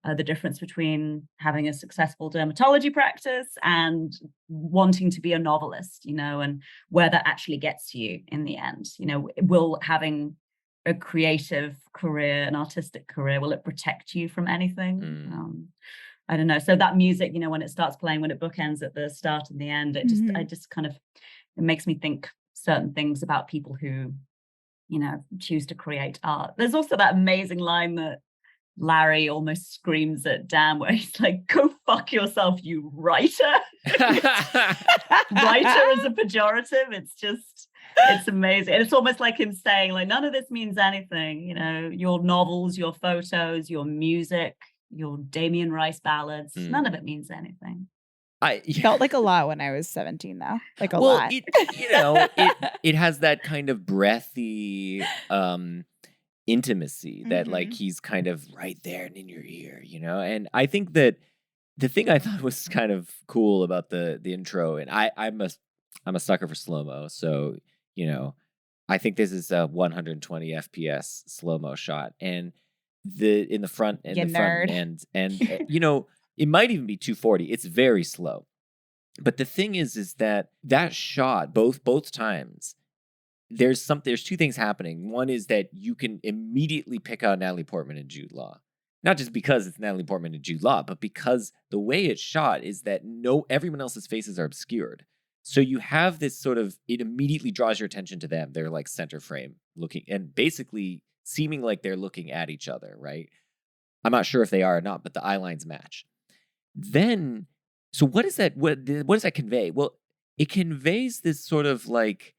the difference between having a successful dermatology practice and wanting to be a novelist, you know, and where that actually gets you in the end. You know, will having a creative career, an artistic career, will it protect you from anything? I don't know. So that music, you know, when it starts playing, when it bookends at the start and the end, I just kind of, it makes me think certain things about people who, you know, choose to create art. There's also that amazing line that Larry almost screams at Dan, where he's like, go fuck yourself, you writer. Writer is a pejorative. It's amazing. And it's almost like him saying, like, none of this means anything. You know, your novels, your photos, your music, your Damien Rice ballads, none of it means anything. Felt like a lot when I was 17, though. Like a lot. It has that kind of breathy intimacy that like he's kind of right there and in your ear, you know? And I think that the thing I thought was kind of cool about the intro, and I'm a sucker for slow-mo, so, you know, I think this is a 120 FPS slow-mo shot, and in the front and You the front nerd. and you know, It might even be 240. It's very slow. But the thing is that shot both times, there's two things happening. One is that you can immediately pick out Natalie Portman and Jude Law. Not just because it's Natalie Portman and Jude Law, but because the way it's shot is that everyone else's faces are obscured. So you have this sort of, it immediately draws your attention to them. They're like center frame looking and basically seeming like they're looking at each other, right? I'm not sure if they are or not, but the eye lines match. Then, so what is that? What does that convey? Well, it conveys this sort of like,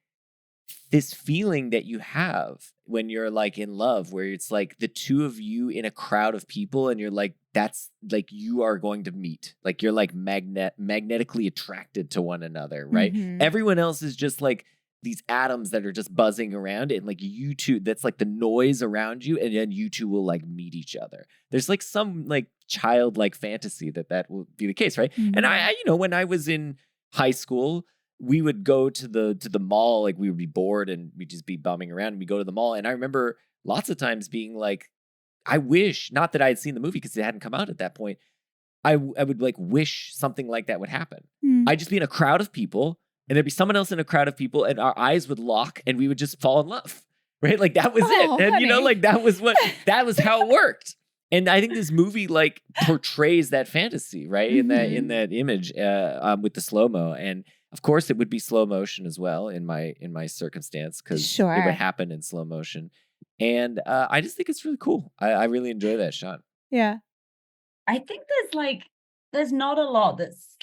this feeling that you have when you're like in love, where it's like the two of you in a crowd of people and you're like, that's like, you are going to meet, like you're like magnetically attracted to one another, right? Mhm. Everyone else is just like these atoms that are just buzzing around, and like you two, that's like the noise around you, and then you two will like meet each other. There's like some like childlike fantasy that will be the case, right? Mhm. And I when I was in high school, we would go to the mall, like we would be bored and we'd just be bumming around, and we go to the mall. And I remember lots of times being like, I wish, not that I had seen the movie because it hadn't come out at that point, I would like wish something like that would happen. I'd just be in a crowd of people, and there'd be someone else in a crowd of people, and our eyes would lock and we would just fall in love, right? Like that was it. And you know, like that was how it worked. And I think this movie like portrays that fantasy, right? In that image with the slow-mo. And of course, it would be slow motion as well in my circumstance, because it would happen in slow motion. And I just think it's really cool. I really enjoy that shot. Yeah. I think there's not a lot that's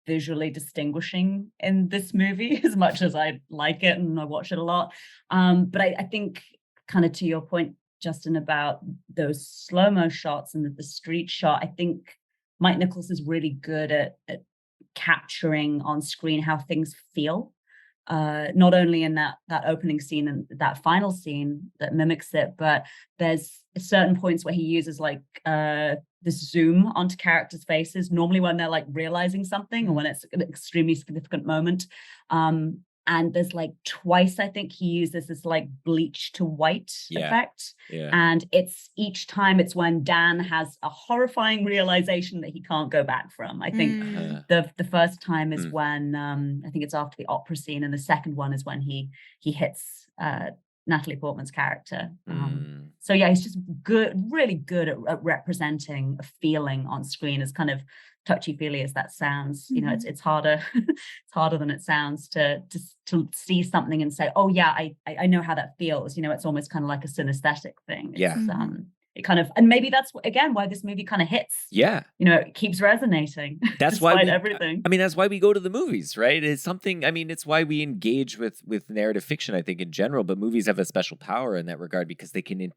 visually distinguishing in this movie as much as I like it and I watch it a lot. But I think, kind of to your point, Justin, about those slow-mo shots and the street shot, I think Mike Nichols is really good at capturing on screen how things feel, not only in that opening scene and that final scene that mimics it, but there's certain points where he uses like this zoom onto characters' faces, normally when they're like realizing something or when it's an extremely significant moment. And there's like twice, I think he uses this like bleach to white effect. Yeah. And it's each time it's when Dan has a horrifying realization that he can't go back from. I think the first time is when, I think it's after the opera scene. And the second one is when he hits Natalie Portman's character. So yeah, he's just really good at representing a feeling on screen, as kind of touchy-feely as that sounds. You know, it's harder it's harder than it sounds to see something and say, oh yeah, I know how that feels. You know, it's almost kind of like a synesthetic thing. It kind of, and maybe that's again why this movie kind of hits. You know, it keeps resonating. That's why everything. I mean, that's why we go to the movies, right? It's something, I mean, it's why we engage with narrative fiction, I think, in general, but movies have a special power in that regard because they can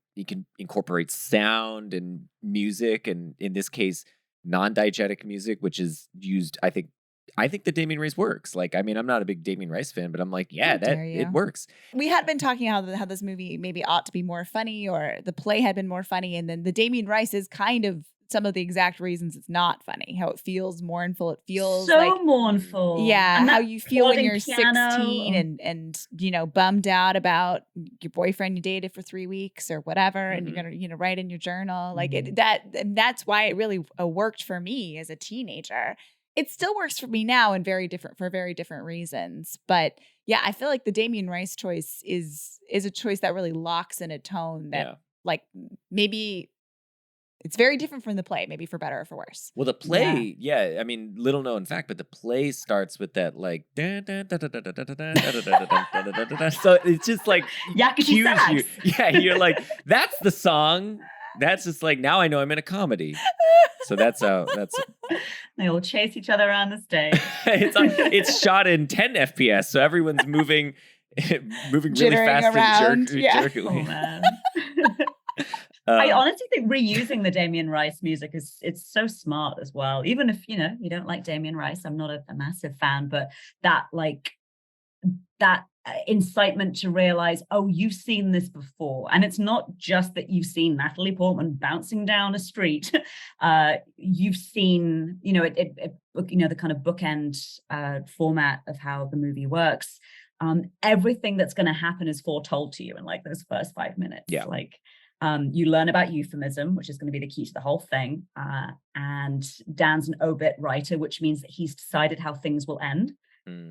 incorporate sound and music, and in this case, non-diegetic music, which is used, I think that Damien Rice works. Like, I mean, I'm not a big Damien Rice fan, but I'm like, yeah, it works. We had been talking how this movie maybe ought to be more funny, or the play had been more funny, and then the Damien Rice is kind of some of the exact reasons it's not funny. How it feels mournful. It feels so like, mournful. Yeah, and how you feel when you're piano. 16 and you know, bummed out about your boyfriend you dated for 3 weeks or whatever, and you're gonna, you know, write in your journal like that's why it really worked for me as a teenager. It still works for me now and for very different reasons. But yeah, I feel like the Damien Rice choice is a choice that really locks in a tone that like maybe it's very different from the play, maybe for better or for worse. Well, the play, I mean, little known fact, but the play starts with that like so it's just like cues you. Yeah, you're like, that's the song. That's just like, now I know I'm in a comedy. So that's they all chase each other around the stage. It's shot in 10 FPS, so everyone's moving really fast around. and jerkily. Oh, man. I honestly think reusing the Damien Rice music it's so smart as well. Even if, you know, you don't like Damien Rice, I'm not a massive fan, but that incitement to realize, oh, you've seen this before. And it's not just that you've seen Natalie Portman bouncing down a street. You've seen, you know, it you know, the kind of bookend format of how the movie works. Everything that's going to happen is foretold to you in like those first 5 minutes. Yeah. Like, You learn about euphemism, which is going to be the key to the whole thing. And Dan's an obit writer, which means that he's decided how things will end,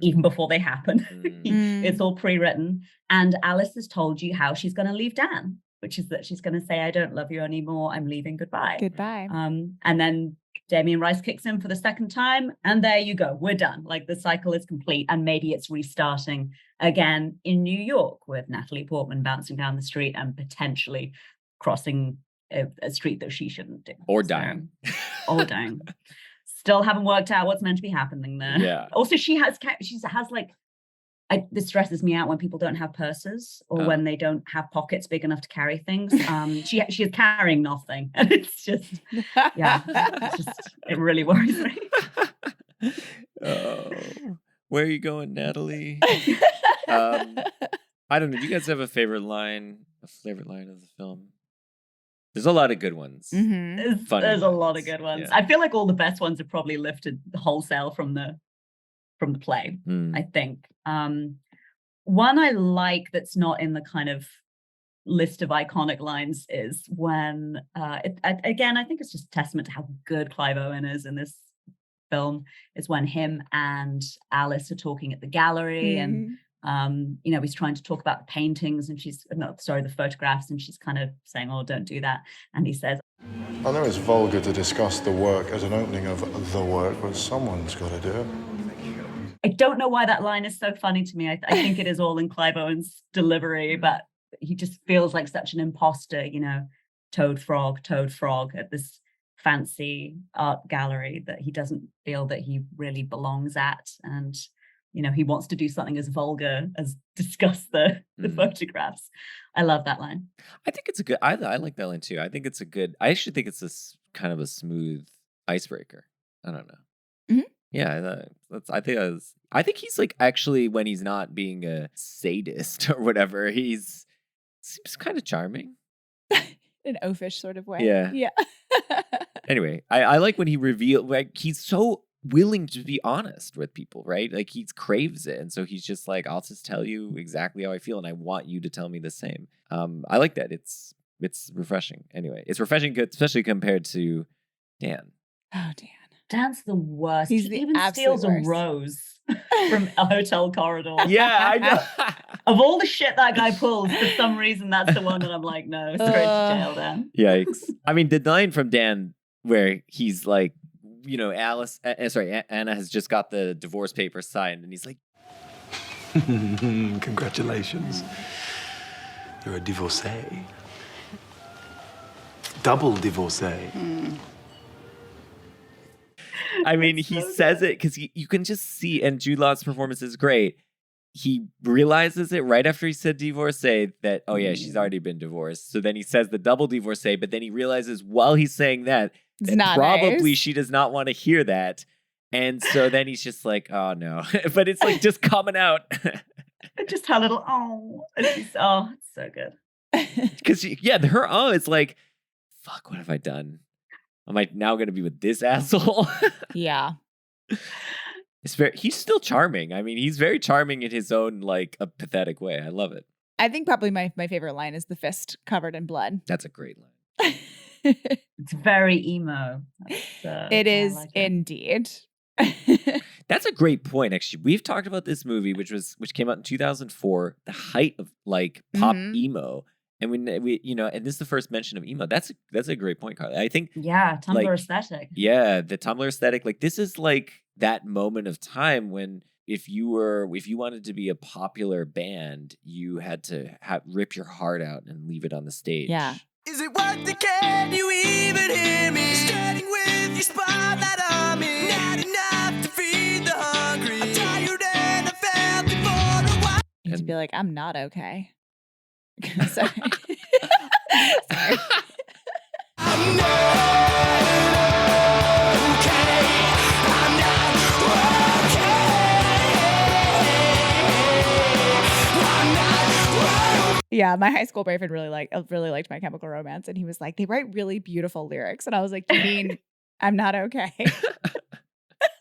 even before they happen. It's all pre-written. And Alice has told you how she's going to leave Dan, which is that she's going to say, I don't love you anymore. I'm leaving. Goodbye. Goodbye. And then Damien Rice kicks in for the second time. And there you go. We're done. Like the cycle is complete. And maybe it's restarting again in New York with Natalie Portman bouncing down the street and potentially crossing a street that she shouldn't do. Or dying. Or dying. Still haven't worked out what's meant to be happening there. Yeah. Also, she has like, this stresses me out when people don't have purses or when they don't have pockets big enough to carry things. She is carrying nothing. And it's just, it really worries me. Oh, where are you going, Natalie? I don't know. Do you guys have a favorite line of the film? There's a lot of good ones. There's a lot of good ones. Yeah. I feel like all the best ones are probably lifted wholesale from the play, I think. One I like that's not in the kind of list of iconic lines is when, again, I think it's just a testament to how good Clive Owen is in this film, is when him and Alice are talking at the gallery and he's trying to talk about the paintings and the photographs, and she's kind of saying, oh, don't do that. And he says, I know it's vulgar to discuss the work as an opening of the work, but someone's got to do it. I don't know why that line is so funny to me. I think it is all in Clive Owen's delivery, but he just feels like such an imposter, toad frog at this fancy art gallery that he doesn't feel that he really belongs at. And, he wants to do something as vulgar as discuss the photographs. I love that line. I think it's a good, I like that line too. I actually think it's this kind of a smooth icebreaker. I don't know. Yeah, I think he's like, actually, when he's not being a sadist or whatever, seems kind of charming. In an oafish sort of way. Yeah. Anyway, I like when he revealed, like, he's so willing to be honest with people, right? Like, he craves it. And so he's just like, I'll just tell you exactly how I feel, and I want you to tell me the same. I like that. It's refreshing. Anyway, it's refreshing, especially compared to Dan. Oh, Dan. Dan's the worst. He's he even steals a rose from a hotel corridor. Yeah, I know. Of all the shit that guy pulls, for some reason, that's the one that I'm like, no, straight to jail, Dan. Yikes. I mean, the line from Dan where he's like, Anna has just got the divorce papers signed, and he's like, congratulations. You're a divorcee. Double divorcee. I mean, he says it because you can just see, and Jude Law's performance is great. He realizes it right after he said divorcee that, oh yeah, she's already been divorced. So then he says the double divorcee, but then he realizes while he's saying that probably she does not want to hear that. And so then he's just like, oh no. But it's like just coming out. Just her little, it's so good. Because her is like, fuck, what have I done? Am I now going to be with this asshole? Yeah. He's still charming. I mean, he's very charming in his own, like, a pathetic way. I love it. I think probably my favorite line is the fist covered in blood. That's a great line. It's very emo. It is indeed. That's a great point, actually. We've talked about this movie, which came out in 2004, the height of, like, pop emo. And and this is the first mention of emo. That's a great point, Carly. I think, Tumblr aesthetic. Yeah, the Tumblr aesthetic. Like, this is like that moment of time when if you wanted to be a popular band, you had to rip your heart out and leave it on the stage. Yeah. Is it worth it? Can you even hear me? Standing with your spotlight on me. Not enough to feed the hungry. I'm tired and I felt it for a while. You have to be like, I'm not okay. Sorry. Sorry. I'm not okay. I'm not okay. Yeah, my high school boyfriend really liked My Chemical Romance, and he was like, they write really beautiful lyrics, and I was like, you mean I'm not okay?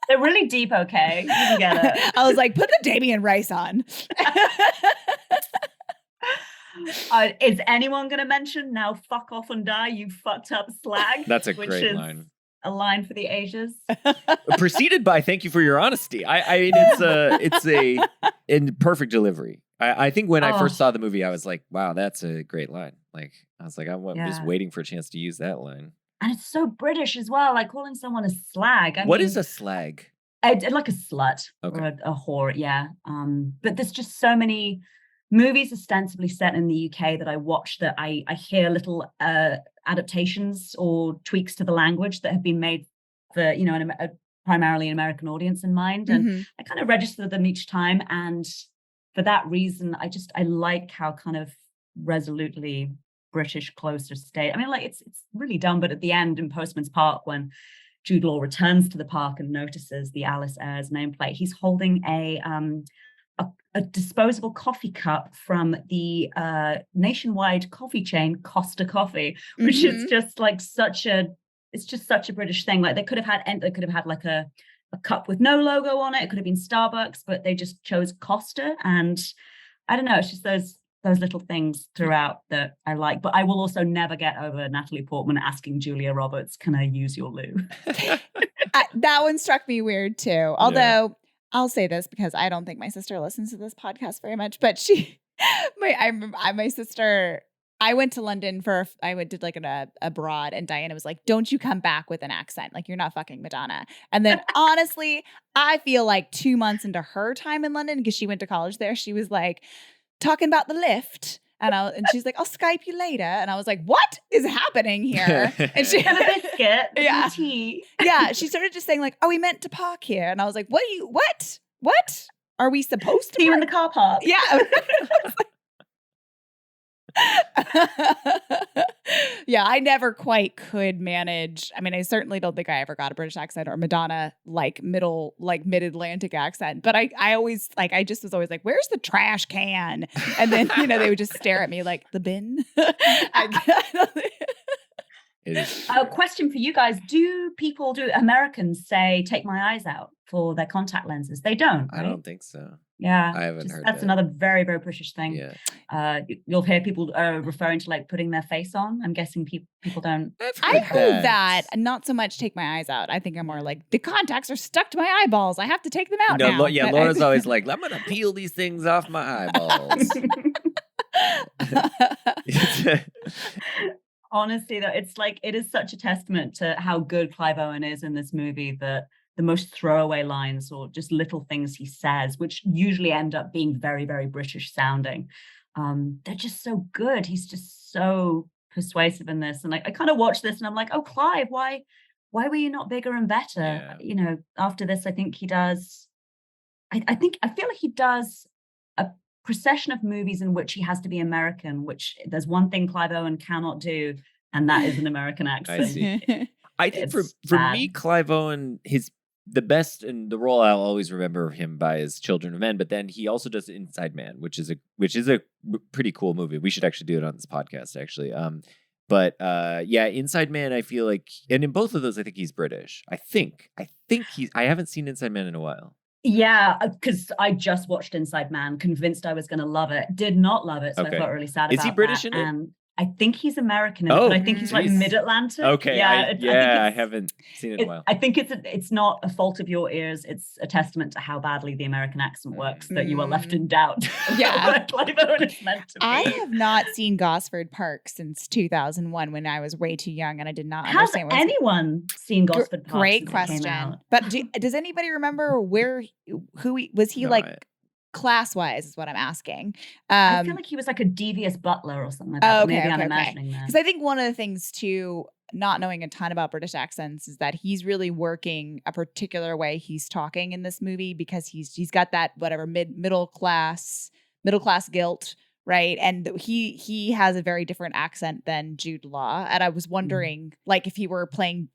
They're really deep. Okay, you can get it. I was like, put the Damien Rice on. Is anyone going to mention "Now fuck off and die, you fucked up slag"? That's a which great is line. A line for the ages. Preceded by "Thank you for your honesty." I mean, it's a in perfect delivery. I think when I first saw the movie, I was like, "Wow, that's a great line." Like, I was like, I'm just waiting for a chance to use that line. And it's so British as well, like calling someone a slag. What is a slag? Like a slut or a whore, yeah. But there's just so many movies ostensibly set in the UK that I watch that I hear little adaptations or tweaks to the language that have been made for, you know, primarily an American audience in mind. And I kind of register them each time. And for that reason, I like how kind of resolutely British cloister state. I mean, like it's really dumb, but at the end in Postman's Park, when Jude Law returns to the park and notices the Alice Ayres nameplate, he's holding a disposable coffee cup from the nationwide coffee chain Costa Coffee, which is just like such a British thing. Like they could have had like a cup with no logo on it. It could have been Starbucks, but they just chose Costa. And I don't know, it's just those little things throughout that I like. But I will also never get over Natalie Portman asking Julia Roberts, "Can I use your loo?" That one struck me weird too. Although I'll say this because I don't think my sister listens to this podcast very much, but my sister, I went to London did like an abroad, and Diana was like, "Don't you come back with an accent. Like, you're not fucking Madonna." And then honestly, I feel like 2 months into her time in London, because she went to college there, she was like talking about the lift. And she's like, "I'll Skype you later." And I was like, "What is happening here?" And she had a biscuit, tea. Yeah. She started just saying like, "Oh, we meant to park here." And I was like, what are we supposed to see you in the car park? Yeah. Yeah, I never quite could manage. I mean, I certainly don't think I ever got a British accent or Madonna like mid-Atlantic accent. But I always I just was always like, "Where's the trash can?" And then they would just stare at me like, "The bin." A question for you guys: do Americans say "take my eyes out" for their contact lenses? They don't. Right? I don't think so. Yeah, I haven't heard that's that. another very, very British thing. Yeah. You'll hear people referring to like putting their face on. I'm guessing people don't. I heard that. Not so much "take my eyes out." I think I'm more like, the contacts are stuck to my eyeballs. I have to take them out now. Yeah, Laura's always like, "I'm gonna peel these things off my eyeballs." Honestly, though, it is such a testament to how good Clive Owen is in this movie that the most throwaway lines or just little things he says, which usually end up being very, very British sounding, they're just so good. He's just so persuasive in this. And I kind of watch this and I'm like, "Oh, Clive, why were you not bigger and better?" Yeah. You know, after this, I think he does. I feel like he does a procession of movies in which he has to be American, which there's one thing Clive Owen cannot do, and that is an American accent. I see. I think for me, Clive Owen, the best, and the role I'll always remember him by is Children of Men. But then he also does Inside Man, which is a pretty cool movie. We should actually do it on this podcast, actually. But Inside Man, I feel like, and in both of those, I think he's British. I think I haven't seen Inside Man in a while. Yeah, because I just watched Inside Man, convinced I was going to love it. Did not love it, so I felt really sad about that. Is he British in it? And I think he's American in it, but I think he's like Mid-Atlantic. Okay, yeah, I haven't seen it in a while. I think it's not a fault of your ears. It's a testament to how badly the American accent works that you are left in doubt. Yeah. Clive Owen is meant to be. I have not seen Gosford Park since 2001 when I was way too young and I did not Has understand. anyone seen Gosford Park? Great question. But does anybody remember was he like class-wise is what I'm asking. I feel like he was like a devious butler or something like that. Maybe I'm imagining that. Because I think one of the things too, not knowing a ton about British accents, is that he's really working a particular way he's talking in this movie because he's got that whatever middle class guilt, right? And he has a very different accent than Jude Law. And I was wondering, like, if he were playing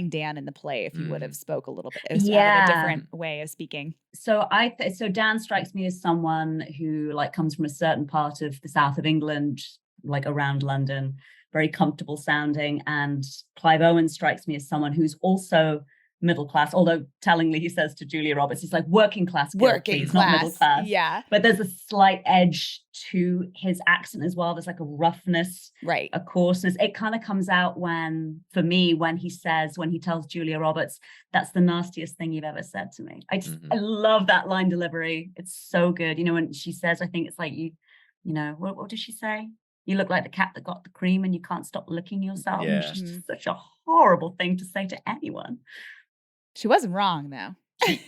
Dan in the play, if he would have spoke a little bit, a different way of speaking. So so Dan strikes me as someone who like comes from a certain part of the south of England, like around London, very comfortable sounding. And Clive Owen strikes me as someone who's also middle class, although tellingly he says to Julia Roberts, he's like working class, working class, not middle class. Yeah. But there's a slight edge to his accent as well. There's like a roughness, right, a coarseness. It kind of comes out when he tells Julia Roberts, that's the nastiest thing you've ever said to me. I love that line delivery. It's so good. You know, when she says, I think it's like you know, what does she say? You look like the cat that got the cream and you can't stop licking yourself. Yeah. It's just such a horrible thing to say to anyone. She wasn't wrong, though.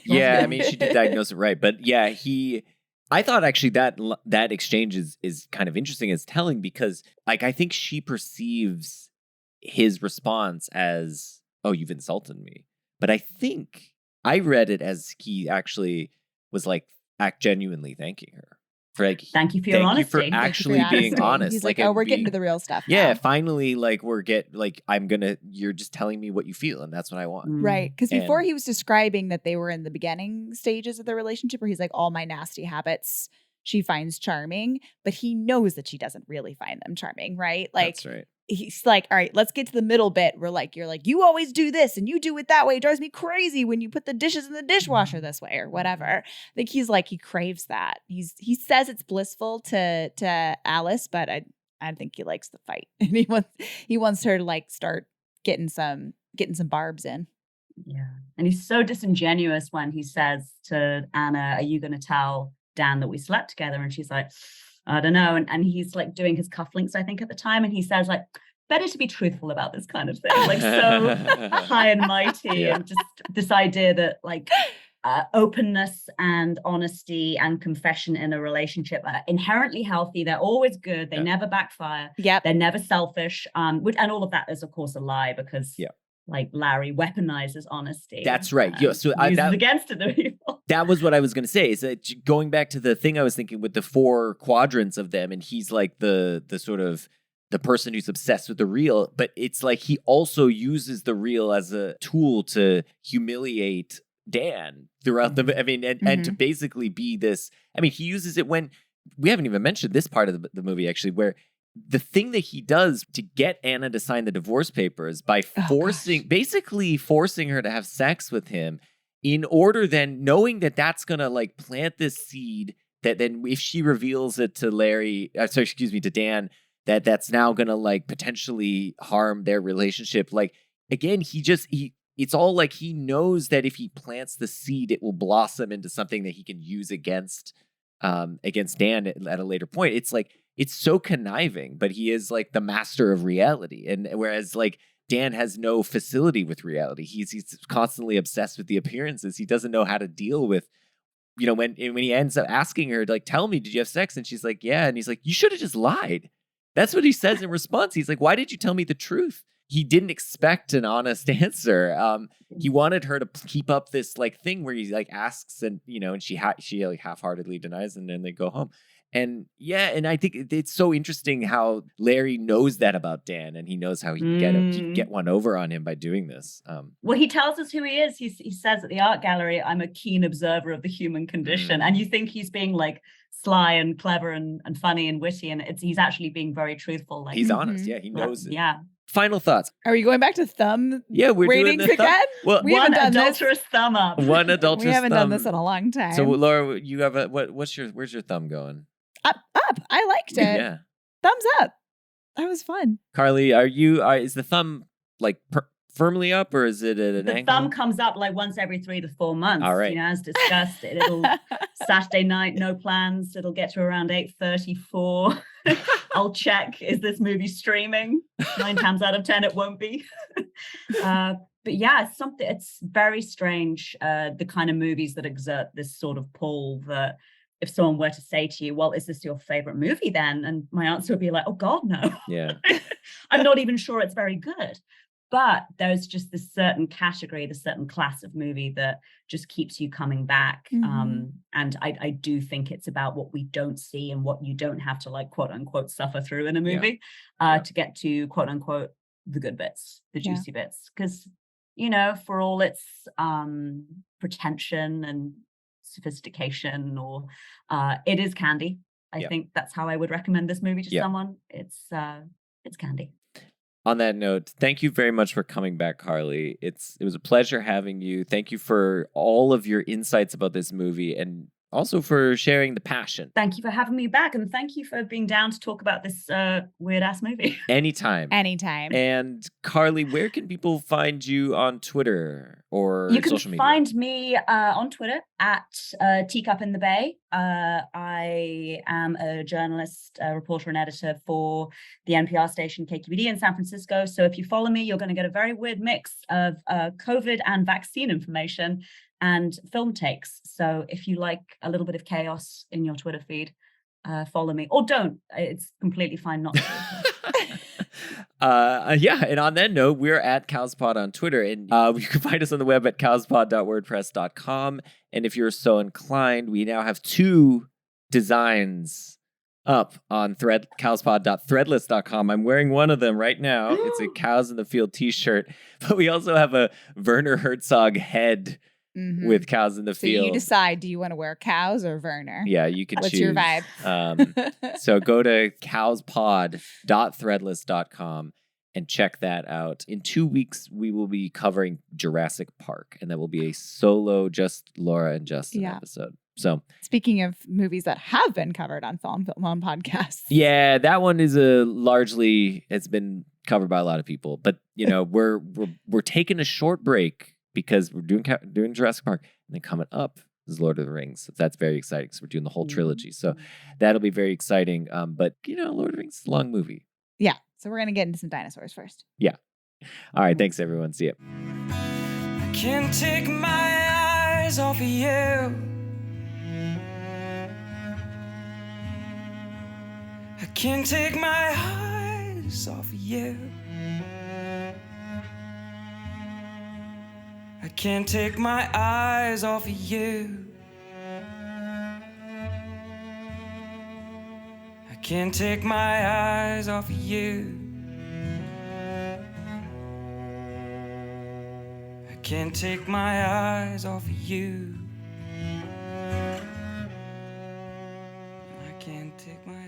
Yeah, I mean, she did diagnose it right. But yeah, I thought actually that exchange is kind of interesting as telling because, like, I think she perceives his response as, oh, you've insulted me. But I think I read it as he actually was like genuinely thanking her. Thank you for your honesty. Thank you for actually being honest. He's like, oh, we're getting to the real stuff. Yeah, now. finally, like you're just telling me what you feel, and that's what I want. Right. Because before he was describing that they were in the beginning stages of the relationship where he's like, all my nasty habits she finds charming, but he knows that she doesn't really find them charming, right? Like, that's right. He's like, all right, let's get to the middle bit where like you're like, you always do this and you do it that way. It drives me crazy when you put the dishes in the dishwasher this way or whatever. I think he's like, he craves that. He says it's blissful to Alice, but I think he likes the fight. And he wants her to like start getting some barbs in. Yeah. And he's so disingenuous when he says to Anna, are you going to tell Dan that we slept together? And she's like, I don't know. And he's like doing his cufflinks, I think, at the time. And he says like, better to be truthful about this kind of thing. Like so high and mighty. Yeah. And just this idea that like openness and honesty and confession in a relationship are inherently healthy. They're always good. They never backfire. Yep. They're never selfish. And all of that is, of course, a lie because like Larry weaponizes honesty. That's right. Yeah. So uses against it. People. That was what I was going to say. Is that going back to the thing I was thinking with the 4 quadrants of them, and he's like the sort of the person who's obsessed with the real, but it's like he also uses the real as a tool to humiliate Dan throughout the. I mean, and to basically be this. I mean, he uses it when we haven't even mentioned this part of the movie actually, where. The thing that he does to get Anna to sign the divorce papers by basically forcing her to have sex with him in order then knowing that that's going to like plant this seed that then if she reveals it to to Dan, that's now going to like potentially harm their relationship. Like, again, it's all like he knows that if he plants the seed, it will blossom into something that he can use against Dan at a later point. It's like, it's so conniving, but he is like the master of reality. And whereas like Dan has no facility with reality, he's constantly obsessed with the appearances. He doesn't know how to deal with, you know, when he ends up asking her like, tell me, did you have sex? And she's like, yeah. And he's like, you should have just lied. That's what he says in response. He's like, why did you tell me the truth? He didn't expect an honest answer. He wanted her to keep up this like thing where he like asks and, you know, and she like half-heartedly denies and then they go home. And yeah, and I think it's so interesting how Larry knows that about Dan, and he knows how he can get one over on him by doing this. Well, he tells us who he is. He says at the art gallery, "I'm a keen observer of the human condition," and you think he's being like sly and clever and funny and witty, and he's actually being very truthful. Like he's honest. Yeah, he knows it. Yeah. Final thoughts. Are we going back to thumb? Yeah, we're ratings doing the again. Well, we haven't done adulterous thumb up. One adulterous. We haven't thumb. done this in a long time. So, Laura, you have where's your thumb going? Up. I liked it. Yeah. Thumbs up. That was fun. Carly, is the thumb like firmly up or is it at an angle? The thumb comes up like once every 3 to 4 months. All right. You know, as discussed, it'll Saturday night, no plans. It'll get to around 8:34. I'll check. Is this movie streaming? 9 times out of 10, it won't be. But yeah, it's very strange. The kind of movies that exert this sort of pull that if someone were to say to you, well, is this your favorite movie then? And my answer would be like, oh God, no. Yeah. I'm not even sure it's very good. But there's just this certain category, this certain class of movie that just keeps you coming back. And I do think it's about what we don't see and what you don't have to like, quote unquote, suffer through in a movie to get to, quote unquote, the good bits, the juicy bits. Because, you know, for all its pretension and sophistication or it is candy. I think that's how I would recommend this movie to someone. It's candy. On that note, thank you very much for coming back, Carly. It was a pleasure having you. Thank you for all of your insights about this movie and also for sharing the passion. Thank you for having me back, and thank you for being down to talk about this weird-ass movie. Anytime. And Carly, where can people find you on Twitter or social media? You can find me on Twitter at Teacup in the Bay. I am a journalist, reporter, and editor for the NPR station KQED in San Francisco. So if you follow me, you're going to get a very weird mix of COVID and vaccine information and film takes. So if you like a little bit of chaos in your Twitter feed, follow me. Or don't. It's completely fine not to. And on that note, we're at Cowspod on Twitter, and you can find us on the web at cowspod.wordpress.com. And if you're so inclined, we now have 2 designs up on cowspod.threadless.com. I'm wearing one of them right now. It's a Cows in the Field t-shirt, but we also have a Werner Herzog head with Cows in the Field. So you decide, do you want to wear cows or Werner? Yeah, you can choose. What's your vibe? So go to cowspod.threadless.com and check that out. In 2 weeks, we will be covering Jurassic Park, and that will be a solo just Laura and Justin episode. So speaking of movies that have been covered on Film on podcasts. Yeah, that one is it's been covered by a lot of people. But we're taking a short break because we're doing Jurassic Park, and then coming up is Lord of the Rings. So that's very exciting because we're doing the whole trilogy. So that'll be very exciting. But Lord of the Rings is a long movie. Yeah. So we're going to get into some dinosaurs first. Yeah. All right. Thanks, everyone. See ya. I can't take my eyes off of you. I can't take my eyes off of you. I can't take my eyes off of you. I can't take my eyes off of you. I can't take my eyes off of you. I can't take my eyes.